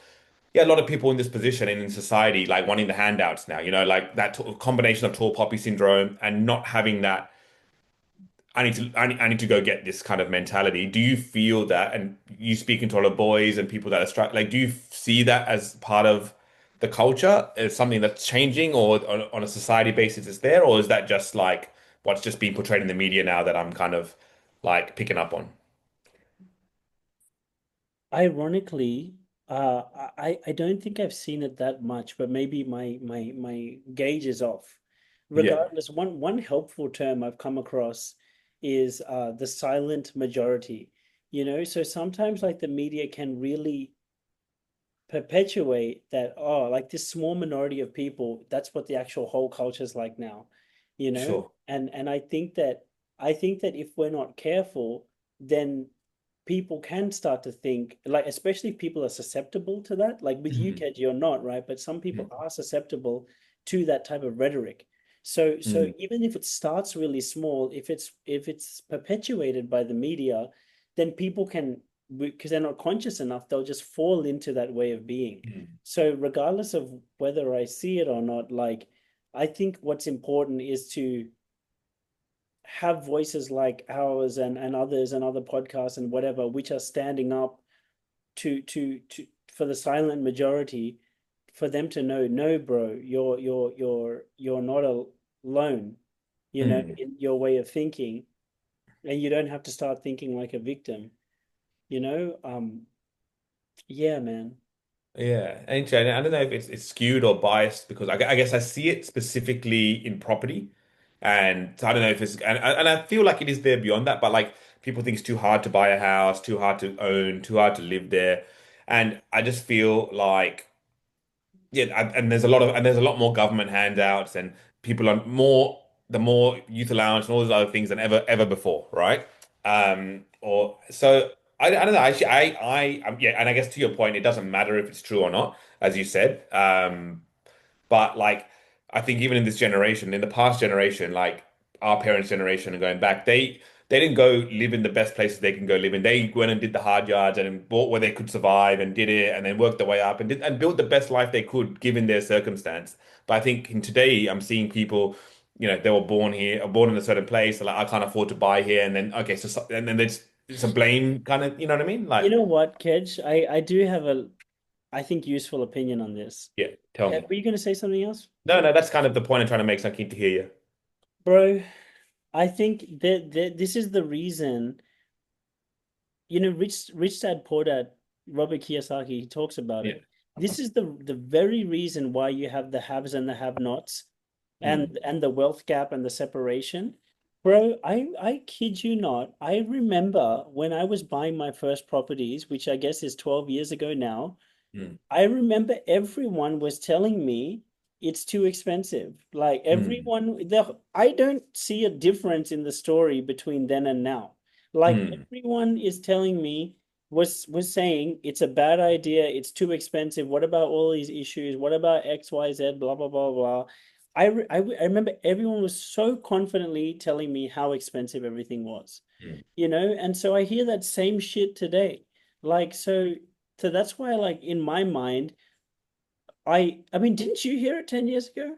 yeah, a lot of people in this position and in society like wanting the handouts now, like that combination of tall poppy syndrome and not having that I need to go get this kind of mentality. Do you feel that, and you speaking to a lot of boys and people that are struck, like, do you see that as part of the culture, as something that's changing, or on a society basis is there, or is that just like what's just being portrayed in the media now that I'm kind of like picking up on? Ironically, I don't think I've seen it that much, but maybe my gauge is off. Yeah, Regardless, one helpful term I've come across is the silent majority. So sometimes like the media can really perpetuate that, oh, like this small minority of people, that's what the actual whole culture is like now, sure. and I think that if we're not careful, then people can start to think, like, especially if people are susceptible to that. Like with you, Mm, Ked, you're not, right? But some people mm, are susceptible to that type of rhetoric. So mm, even if it starts really small, if it's perpetuated by the media, then people can, because they're not conscious enough, they'll just fall into that way of being. mm, So regardless of whether I see it or not, like, I think what's important is to have voices like ours and others and other podcasts and whatever, which are standing up to for the silent majority, for them to know, no, bro, you're not alone, mm. in your way of thinking, and you don't have to start thinking like a victim, you know? Yeah, man. Yeah, and I don't know if it's skewed or biased because I guess I see it specifically in property, and so I don't know if it's and I feel like it is there beyond that, but like people think it's too hard to buy a house, too hard to own, too hard to live there, and I just feel like yeah, and there's a lot more government handouts and people are more the more youth allowance and all those other things than ever before, right? Or so I don't know. Actually, yeah, and I guess to your point, it doesn't matter if it's true or not, as you said. But like, I think even in this generation, in the past generation, like our parents' generation and going back, they didn't go live in the best places they can go live in. They went and did the hard yards and bought where they could survive and did it, and then worked their way up and did and built the best life they could given their circumstance. But I think in today, I'm seeing people, they were born here, or born in a certain place, so like I can't afford to buy here, and then okay, and then there's it's a blame kind of, you know what I mean? You Like, know what, Kedge? I do have a, I think, useful opinion on this. yeah, tell me. Were you going to say something else? No, no, that's kind of the point I'm trying to make. So I'm keen to hear you. Bro, I think that this is the reason, Rich Dad Poor Dad, Robert Kiyosaki, he talks about Yeah. it. This is the very reason why you have the haves and the have-nots, Mm, and the wealth gap and the separation. Bro, I kid you not. I remember when I was buying my first properties, which I guess is 12 years ago now. mm, I remember everyone was telling me it's too expensive. Like mm, I don't see a difference in the story between then and now. Like mm, everyone is telling me, was saying it's a bad idea, it's too expensive. What about all these issues? What about XYZ, blah blah blah blah. I remember everyone was so confidently telling me how expensive everything was, mm. and so I hear that same shit today. Like, so that's why, like, in my mind, I mean, didn't you hear it 10 years ago?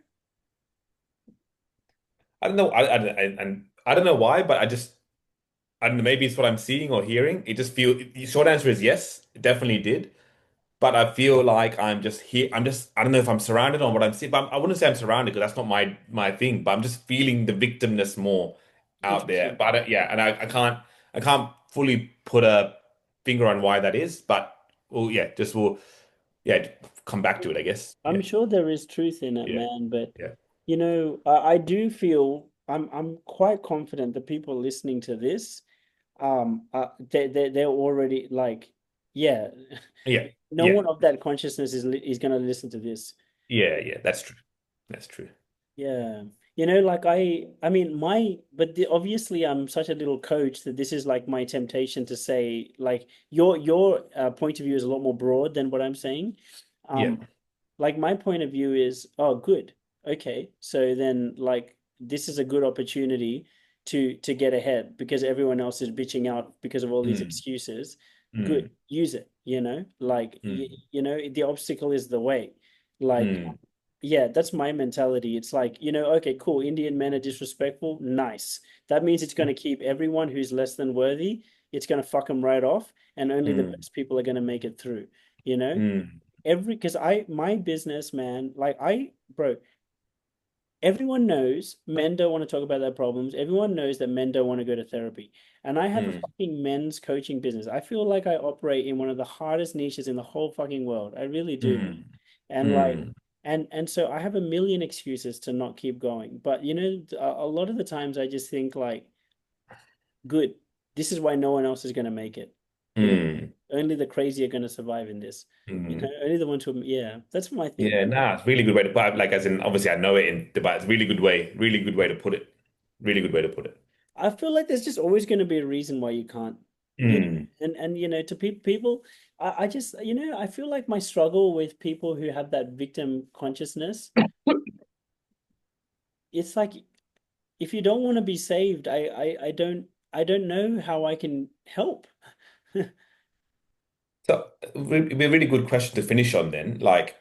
I don't know. And I don't know why, but I don't know. Maybe it's what I'm seeing or hearing. It just feel. The short answer is yes, it definitely did. But I feel like I'm just here. I don't know if I'm surrounded on what I'm seeing, but I wouldn't say I'm surrounded because that's not my thing. But I'm just feeling the victimness more out there. Interesting. But yeah, and I can't fully put a finger on why that is. But well, yeah, yeah, come back to it, I guess. I'm Yeah, sure there is truth in it, yeah, man, but yeah. I do feel I'm quite confident the people listening to this, they're already like, yeah, Yeah, no yeah, one of that consciousness is gonna listen to this. yeah. That's true. That's true. Yeah. Like I mean, obviously I'm such a little coach that this is like my temptation to say, like, your point of view is a lot more broad than what I'm saying. Yeah. Um, like my point of view is, oh, good. Okay. So then, like, this is a good opportunity to get ahead because everyone else is bitching out because of all these Mm, excuses. good, Mm, use it, like mm, the obstacle is the way. Like, mm, yeah, that's my mentality. It's like, okay, cool, Indian men are disrespectful, nice. That means it's going to keep everyone who's less than worthy, it's going to fuck them right off, and only the mm, best people are going to make it through, you know mm, because my business, man, like, bro, everyone knows men don't want to talk about their problems. Everyone knows that men don't want to go to therapy. And I have a mm, fucking men's coaching business. I feel like I operate in one of the hardest niches in the whole fucking world. I really do. mm, And like, mm. and so I have a million excuses to not keep going. But a lot of the times I just think like, good, this is why no one else is going to make it. You know, Mm, only the crazy are going to survive in this. mm. Only the ones who, yeah, that's my thing. Yeah, nah, it's a really good way to put it. Like, as in, obviously, I know it in but it's a really good way to put it. Really good way to put it. I feel like there's just always going to be a reason why you can't, you know, Mm. and to people, I just, I feel like my struggle with people who have that victim consciousness, it's like if you don't want to be saved, I don't know how I can help. So, it'd be a really good question to finish on then. Like,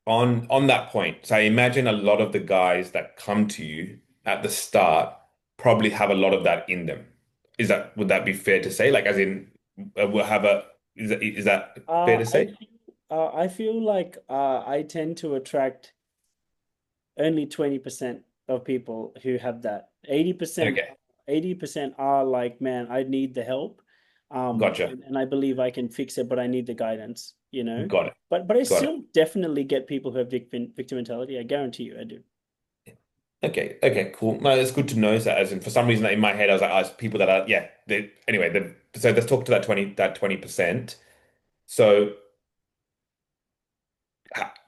on that point, so I imagine a lot of the guys that come to you at the start probably have a lot of that in them. Would that be fair to say? Like, as in, will have a is that fair Uh, to I say? feel, I feel like I tend to attract only 20% of people who have that. 80%, Okay, 80% are like, man, I need the help. gotcha. And I believe I can fix it, but I need the guidance. Got it. But I Got it. still definitely get people who have victim mentality. I guarantee you I do. Okay. Okay. Cool. No, it's good to know that. As in, for some reason, in my head, I was like, as people that are, yeah. Anyway, so let's talk to that 20%. So,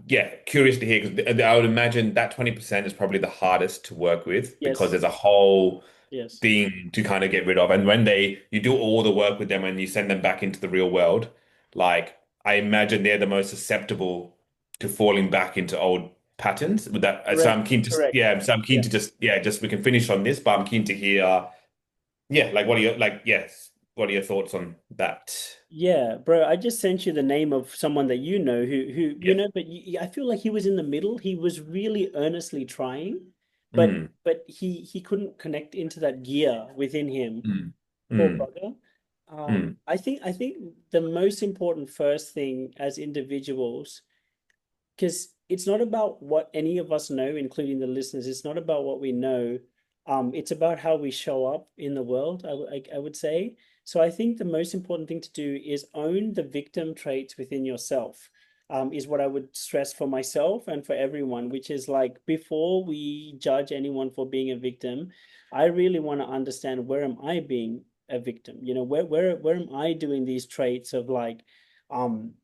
yeah, curious to hear because I would imagine that 20% is probably the hardest to work with because Yes, there's a whole yes, thing to kind of get rid of. And when you do all the work with them and you send them back into the real world, like I imagine they're the most susceptible to falling back into old patterns. With that, so correct, I'm keen to, correct. yeah, so I'm keen Yeah. to just we can finish on this, but I'm keen to hear, yeah, like what are your like, yes, what are your thoughts on that? Yeah, bro, I just sent you the name of someone that who Yeah. but I feel like he was in the middle. He was really earnestly trying, but Mm, he couldn't connect into that gear within him. mm, Poor mm, bugger. mm, I think the most important first thing as individuals, because it's not about what any of us know, including the listeners. It's not about what we know. It's about how we show up in the world, I would say. So I think the most important thing to do is own the victim traits within yourself, is what I would stress for myself and for everyone, which is like before we judge anyone for being a victim, I really want to understand, where am I being a victim? Where am I doing these traits of like, um,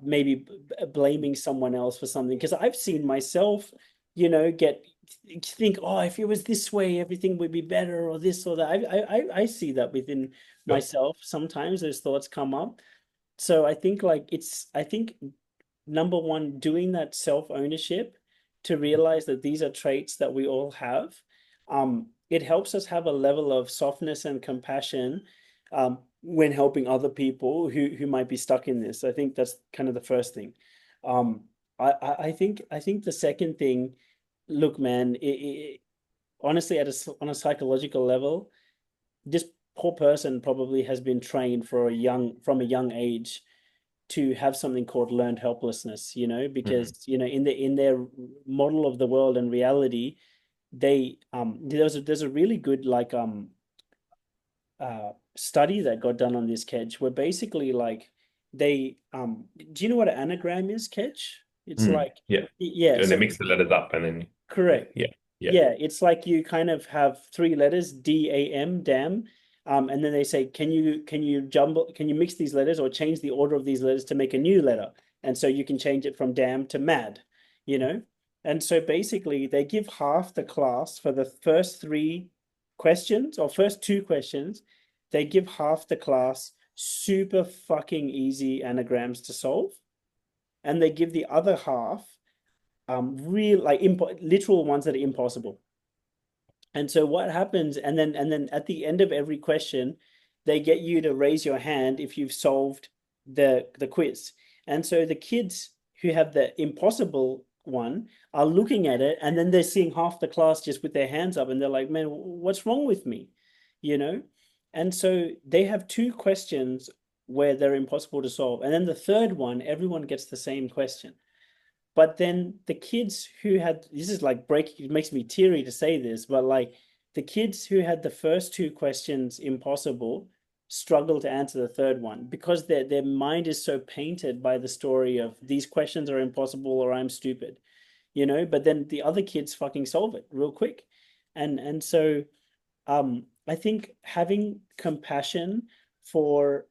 maybe blaming someone else for something, because I've seen myself, get think, oh, if it was this way, everything would be better, or this or that. I see that within sure. myself. Sometimes those thoughts come up. So I think number one, doing that self-ownership to realize that these are traits that we all have. It helps us have a level of softness and compassion, when helping other people who might be stuck in this. I think that's kind of the first thing. Um, I think the second thing, look, man, honestly, on a psychological level, this poor person probably has been trained from a young age to have something called learned helplessness, Mm, because in their model of the world and reality, there's a really good, like, study that got done on this, Kedge, where basically, like, they do you know what an anagram is, Kedge? It's like, yeah. yeah, And they so mix the letters up and then yeah, correct. yeah, yeah. Yeah, it's like you kind of have three letters, DAM, damn. And then they say, can you mix these letters or change the order of these letters to make a new letter? And so you can change it from damn to mad, you know? And so basically they give half the class for the first three questions, or first two questions, they give half the class super fucking easy anagrams to solve. And they give the other half real, like, literal ones that are impossible. And so what happens, and then at the end of every question, they get you to raise your hand if you've solved the quiz. And so the kids who have the impossible one are looking at it, and then they're seeing half the class just with their hands up, and they're like, man, what's wrong with me? You know? And so they have two questions where they're impossible to solve. And then the third one, everyone gets the same question. But then the kids who had, this is like breaking, it makes me teary to say this, but like the kids who had the first two questions impossible struggle to answer the third one because their mind is so painted by the story of these questions are impossible or I'm stupid, but then the other kids fucking solve it real quick. And so I think having compassion for,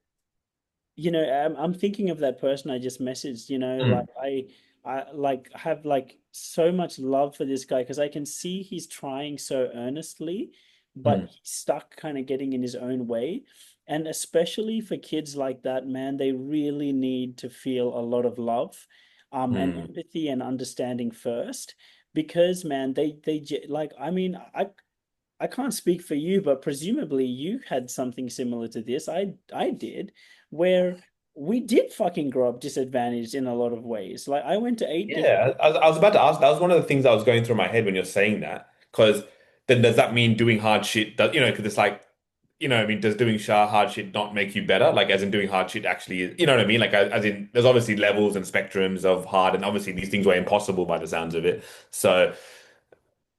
I'm thinking of that person I just messaged, like Mm, I like have like so much love for this guy because I can see he's trying so earnestly, but mm, he's stuck kind of getting in his own way. And especially for kids like that, man, they really need to feel a lot of love, and mm. empathy and understanding first, because man, like, I mean, I can't speak for you, but presumably you had something similar to this. I did, where we did fucking grow up disadvantaged in a lot of ways. Like I went to eight different. Yeah, I was about to ask. That was one of the things I was going through my head when you're saying that. Because then does that mean doing hard shit? Does, because it's like, I mean, does doing hard shit not make you better? Like, as in doing hard shit actually is, you know what I mean? Like, as in, there's obviously levels and spectrums of hard, and obviously these things were impossible by the sounds of it. So,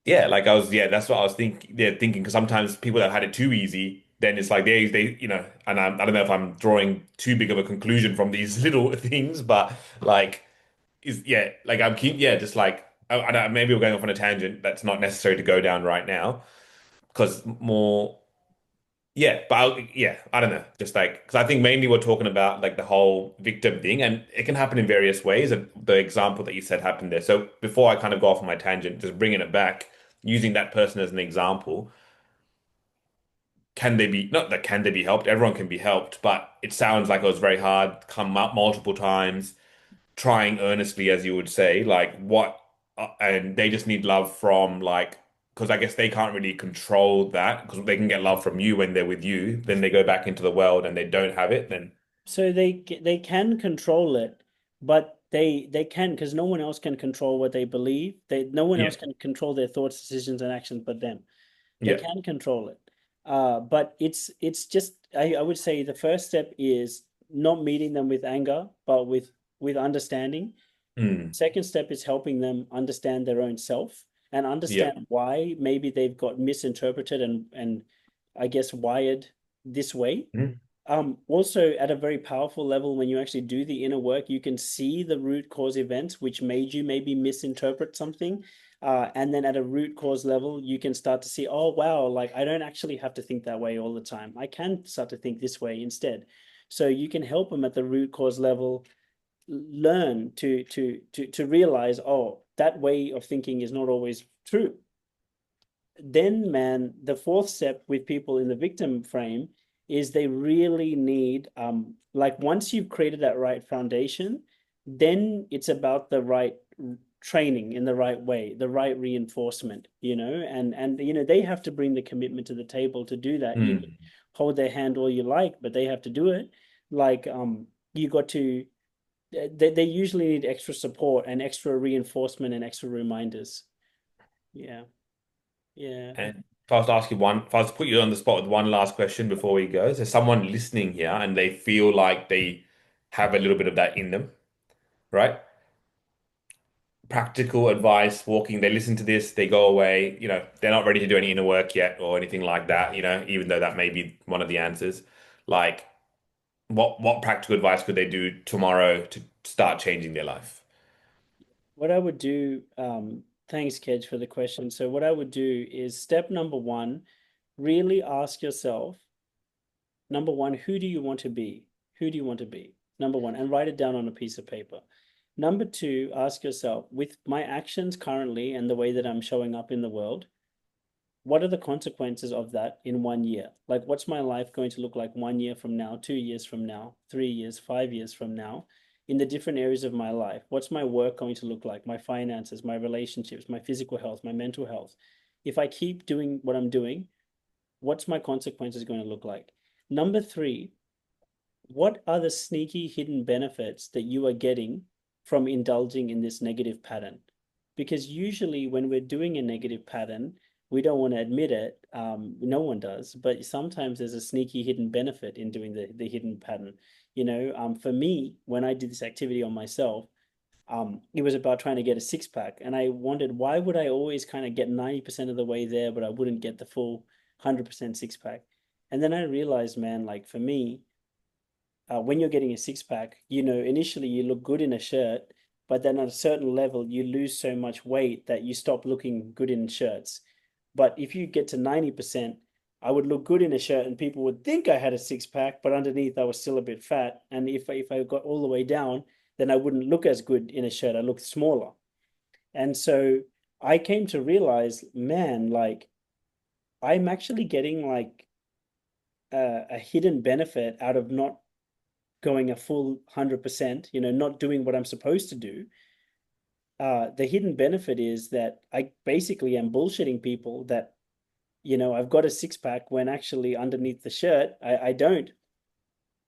yeah, like yeah, that's what I was thinking. Because sometimes people that have had it too easy, then it's like and I don't know if I'm drawing too big of a conclusion from these little things, but like like I'm keen, just like I don't, maybe we're going off on a tangent that's not necessary to go down right now because more, but I don't know, just like because I think mainly we're talking about like the whole victim thing, and it can happen in various ways. And the example that you said happened there. So before I kind of go off on my tangent, just bringing it back, using that person as an example, can they be not that can they be helped? Everyone can be helped, but it sounds like it was very hard, come up multiple times trying earnestly, as you would say, like and they just need love from like, because I guess they can't really control that because they can get love from you when they're with you. Then they go back into the world and they don't have it. Then, So they can control it, but they can, because no one else can control what they believe. No one yeah, else can control their thoughts, decisions, and actions but them. They yeah, can control it. But it's just I would say the first step is not meeting them with anger, but with understanding. mm, Second step is helping them understand their own self and yeah, understand why maybe they've got misinterpreted and I guess wired this way. mm, Also, at a very powerful level, when you actually do the inner work, you can see the root cause events which made you maybe misinterpret something. And then at a root cause level, you can start to see, oh, wow, like I don't actually have to think that way all the time. I can start to think this way instead. So you can help them at the root cause level learn to realize, oh, that way of thinking is not always true. Then, man, the fourth step with people in the victim frame is they really need, like once you've created that right foundation, then it's about the right training in the right way, the right reinforcement, and they have to bring the commitment to the table to do that. You can mm. hold their hand all you like, but they have to do it. Like you got to they usually need extra support and extra reinforcement and extra reminders. Yeah, yeah. And if I was to ask you if I was to put you on the spot with one last question before we go, so someone listening here and they feel like they have a little bit of that in them, right? Practical advice, walking, they listen to this, they go away, they're not ready to do any inner work yet or anything like that, even though that may be one of the answers. Like, what practical advice could they do tomorrow to start changing their life? What I would do, thanks, Kedge, for the question. So what I would do is step number one, really ask yourself, number one, who do you want to be? Who do you want to be? Number one, and write it down on a piece of paper. Number two, ask yourself, with my actions currently and the way that I'm showing up in the world, what are the consequences of that in 1 year? Like, what's my life going to look like 1 year from now, 2 years from now, 3 years, 5 years from now, in the different areas of my life? What's my work going to look like? My finances, my relationships, my physical health, my mental health. If I keep doing what I'm doing, what's my consequences going to look like? Number three, what are the sneaky hidden benefits that you are getting from indulging in this negative pattern? Because usually when we're doing a negative pattern, we don't want to admit it. No one does, but sometimes there's a sneaky hidden benefit in doing the hidden pattern. For me, when I did this activity on myself, it was about trying to get a six pack. And I wondered, why would I always kind of get 90% of the way there, but I wouldn't get the full 100% six pack? And then I realized, man, like for me, when you're getting a six pack, initially you look good in a shirt, but then at a certain level, you lose so much weight that you stop looking good in shirts. But if you get to 90%, I would look good in a shirt and people would think I had a six pack, but underneath I was still a bit fat. And if I got all the way down, then I wouldn't look as good in a shirt. I looked smaller. And so I came to realize, man, like I'm actually getting like a hidden benefit out of not going a full 100%, not doing what I'm supposed to do. The hidden benefit is that I basically am bullshitting people that, I've got a six pack when actually underneath the shirt, I don't.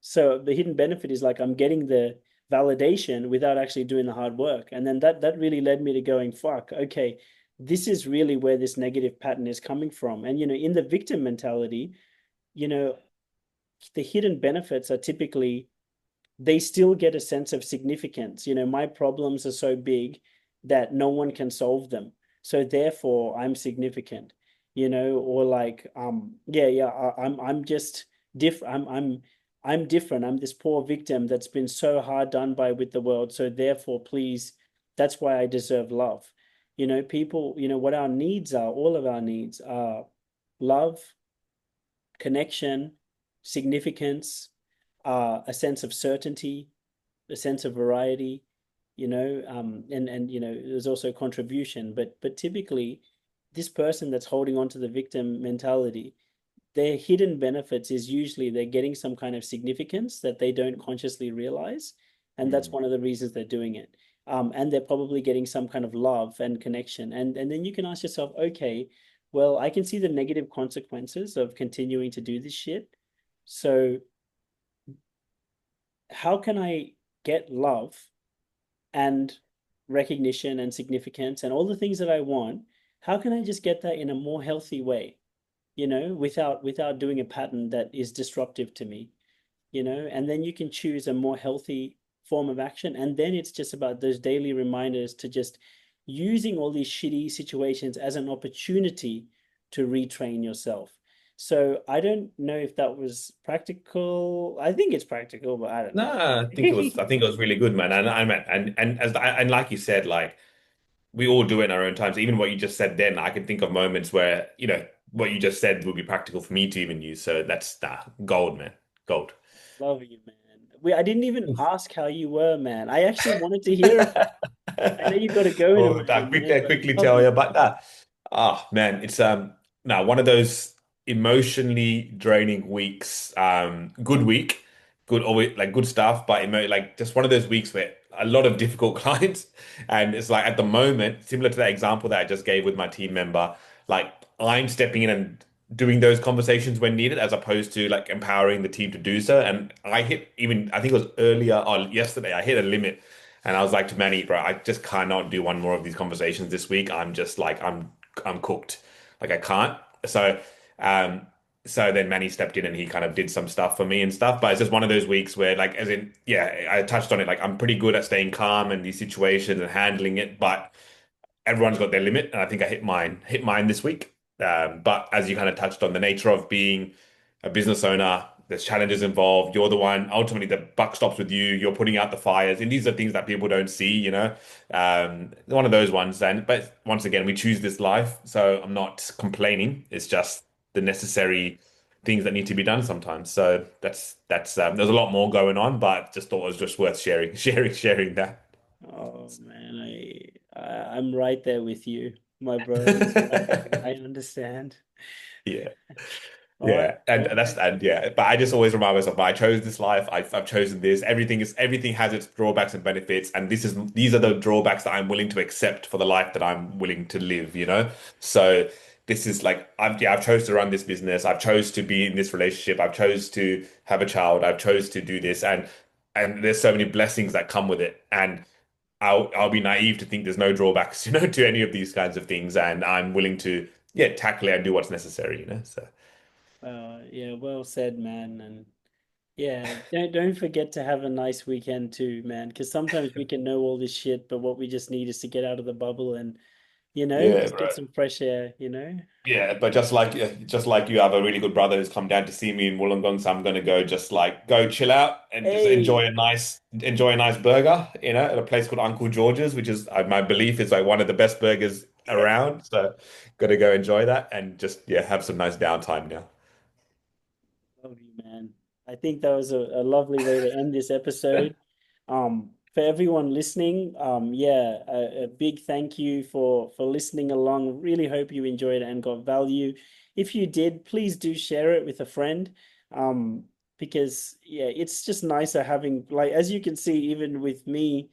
So the hidden benefit is like I'm getting the validation without actually doing the hard work. And then that really led me to going, fuck, okay, this is really where this negative pattern is coming from. And, in the victim mentality, you know, the hidden benefits are typically they still get a sense of significance. My problems are so big that no one can solve them. So therefore, I'm significant. Or like, yeah, I'm just different. I'm different. I'm this poor victim that's been so hard done by with the world. So therefore, please, that's why I deserve love. People, what our needs are, all of our needs are love, connection, significance, a sense of certainty, a sense of variety, and there's also contribution. But typically, this person that's holding on to the victim mentality, their hidden benefits is usually they're getting some kind of significance that they don't consciously realize, and that's Mm. one of the reasons they're doing it. And they're probably getting some kind of love and connection, and then you can ask yourself, okay, well, I can see the negative consequences of continuing to do this shit. So how can I get love and recognition and significance and all the things that I want? How can I just get that in a more healthy way, without doing a pattern that is disruptive to me, and then you can choose a more healthy form of action. And then it's just about those daily reminders to just using all these shitty situations as an opportunity to retrain yourself. So I don't know if that was practical. I think it's practical, but I don't No, know. I think it was really good, man. And like you said, like we all do it in our own times. Even what you just said then, I can think of moments where, what you just said would be practical for me to even use. So that's gold, man. Gold. Love you, man. I didn't even ask how you were, man. I actually wanted to hear it. I know you got to go in a Oh, minute, man, but quickly love tell you. you, but man, it's now one of those emotionally draining weeks. Good week, good always like good stuff, but like just one of those weeks where a lot of difficult clients, and it's like at the moment, similar to that example that I just gave with my team member, like I'm stepping in and doing those conversations when needed, as opposed to like empowering the team to do so. And I think it was earlier or yesterday, I hit a limit. And I was like to Manny, bro, I just cannot do one more of these conversations this week. I'm just like I'm cooked. Like I can't. Um so then Manny stepped in and he kind of did some stuff for me and stuff. But it's just one of those weeks where like as in, yeah, I touched on it. Like I'm pretty good at staying calm in these situations and handling it, but everyone's got their limit, and I think I hit mine this week. But as you kind of touched on, the nature of being a business owner, there's challenges involved. You're the one, ultimately, the buck stops with you. You're putting out the fires, and these are things that people don't see, one of those ones. But once again, we choose this life, so I'm not complaining. It's just the necessary things that need to be done sometimes. So that's there's a lot more going on, but just thought it was just worth sharing, sharing that. Oh man, I'm right there with you, my bro. I understand. Yeah. All right, Yeah, and well, that's and yeah, but I just always remind myself, I chose this life. I've chosen this. Everything has its drawbacks and benefits, and these are the drawbacks that I'm willing to accept for the life that I'm willing to live. So this is like I've chose to run this business. I've chose to be in this relationship. I've chose to have a child. I've chose to do this, and there's so many blessings that come with it. And I'll be naive to think there's no drawbacks, to any of these kinds of things. And I'm willing to, yeah, tackle it and do what's necessary. So Yeah, well said, man. And yeah, don't forget to have a nice weekend too, man. Because sometimes we can know all this shit, but what we just need is to get out of the bubble and, yeah, just get bro. some fresh air. Yeah, but just like you have a really good brother who's come down to see me in Wollongong, so I'm gonna go just like go chill out and just Hey, enjoy a nice burger, at a place called Uncle George's, which is my belief is like one of the best burgers around. So gotta go enjoy that and just yeah, have some nice downtime now. love you, man. I think that was a lovely way to end this episode. For everyone listening, yeah, a big thank you for listening along. Really hope you enjoyed it and got value. If you did, please do share it with a friend. Um, because yeah, it's just nicer having, like, as you can see, even with me,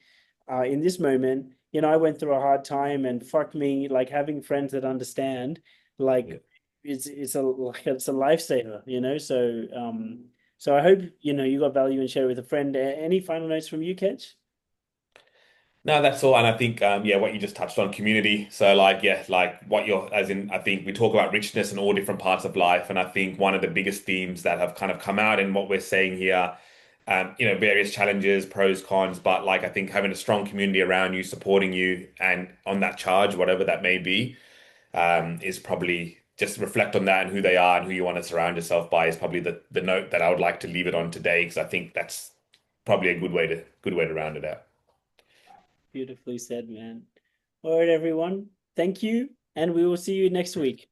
in this moment, I went through a hard time, and fuck me, like having friends that understand, Yeah. like it's a lifesaver. So I hope you got value and share it with a friend. Any final notes from you, Ketch? No, that's all. And I think, yeah, what you just touched on, community. So, like, yeah, like what you're, as in, I think we talk about richness in all different parts of life. And I think one of the biggest themes that have kind of come out in what we're saying here, various challenges, pros, cons, but like, I think having a strong community around you, supporting you, and on that charge, whatever that may be, is probably just reflect on that and who they are and who you want to surround yourself by is probably the note that I would like to leave it on today, because I think that's probably a good way to round it out. Beautifully said, man. All right, everyone. Thank you, and we will see you next week.